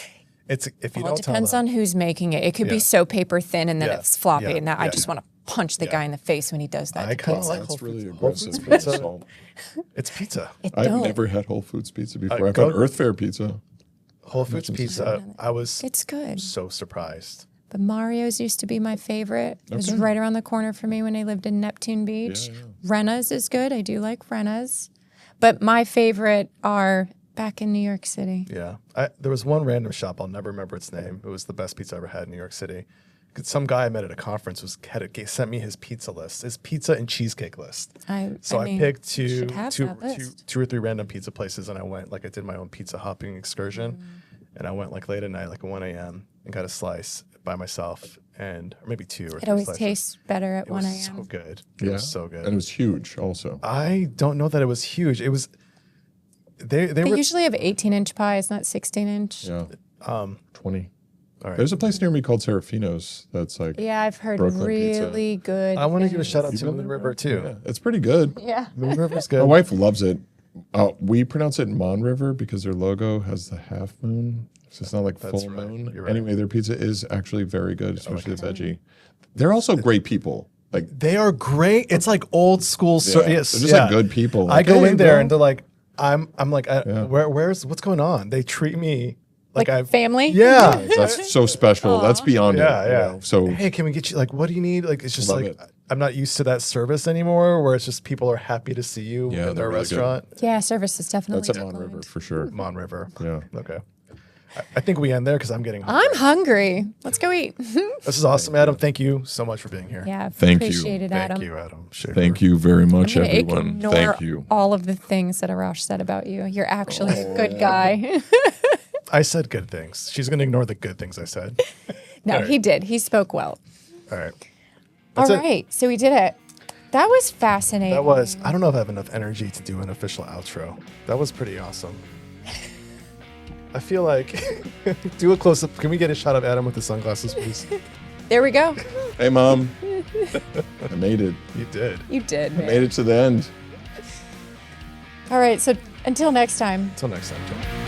It's if you Well, it don't tell depends them. on who's making it. It could Yeah. be so paper thin and then Yeah. it's floppy, Yeah. and that I Yeah. just want to punch the guy in the face when he does that. I to kind of pizza. like That's Whole really Foods. Whole aggressive. Foods with pizza. salt. It's pizza. It I've don't. never had Whole Foods pizza before. I've go- had Earth Fare pizza. Whole Foods pizza. I was It's good. so surprised. But Mario's used to be my favorite. It was right around the corner for me when I lived in Neptune Beach. Yeah. Rena's is good. I do like Rena's. But my favorite are back in New York City. Yeah. There was one random shop, I'll never remember its name. It was the best pizza I ever had in New York City. Some guy I met at a conference sent me his pizza list, his pizza and cheesecake list. I I picked you two should have that list. or three random pizza places, and I went, like I did my own pizza hopping excursion. And I went like late at night, like at 1 a.m. and got a slice by myself, or maybe 2 or 3 It always slices. tastes better at It 1 was a.m. so good. It was so good. And it was huge also. I don't know that it was huge. It was, they They were, usually have 18-inch pies, not 16-inch. Yeah. 20. all right. There's a place near me called Serafino's that's like, Yeah, I've heard Brooklyn pizza. really good. I want to give a shout out things. to Moon River too. yeah, it's pretty good. Yeah. Moon River's My good. wife loves it. We pronounce it Mon River because their logo has the half moon. So it's not like full right. moon. You're right. Anyway, their pizza is actually very good, especially the veggie. They're also great people. Like, They are great. It's like old school. yeah, they're just like good people. I Like, go "Hey, in there bro." and they're like, I'm like, what's going on? They treat me like I've family? Yeah. That's so special. That's beyond Yeah, it. you yeah. know? So hey, can we get you, like, what do you need? Like, it's just Love like, it. I'm not used to that service anymore where it's just people are happy to see you Yeah, in they're their really good. restaurant. Yeah, service is definitely that's a Mon declined. River for sure. Mon River. Yeah. Okay. I think we end there because I'm getting hungry. I'm hungry. Let's go eat. This is awesome, Adam. Thank you so much for being here. Yeah, Thank you. appreciate it, Adam. Thank you, Adam. Schaffer. Thank you very much, I'm gonna everyone. ignore Thank you. all of the things that Arash said about you. You're actually a good guy. I said good things. She's going to ignore the good things I said. No, All right. he did. He spoke well. All right. All That's it. right, so we did it. That was fascinating. That was, I don't know if I have enough energy to do an official outro. That was pretty awesome. I feel like, do a close up. Can we get a shot of Adam with the sunglasses, please? There we go. Hey, Mom. I made it. You did. You did, I man. made it to the end. All right, so until next time. Until next time, Jen.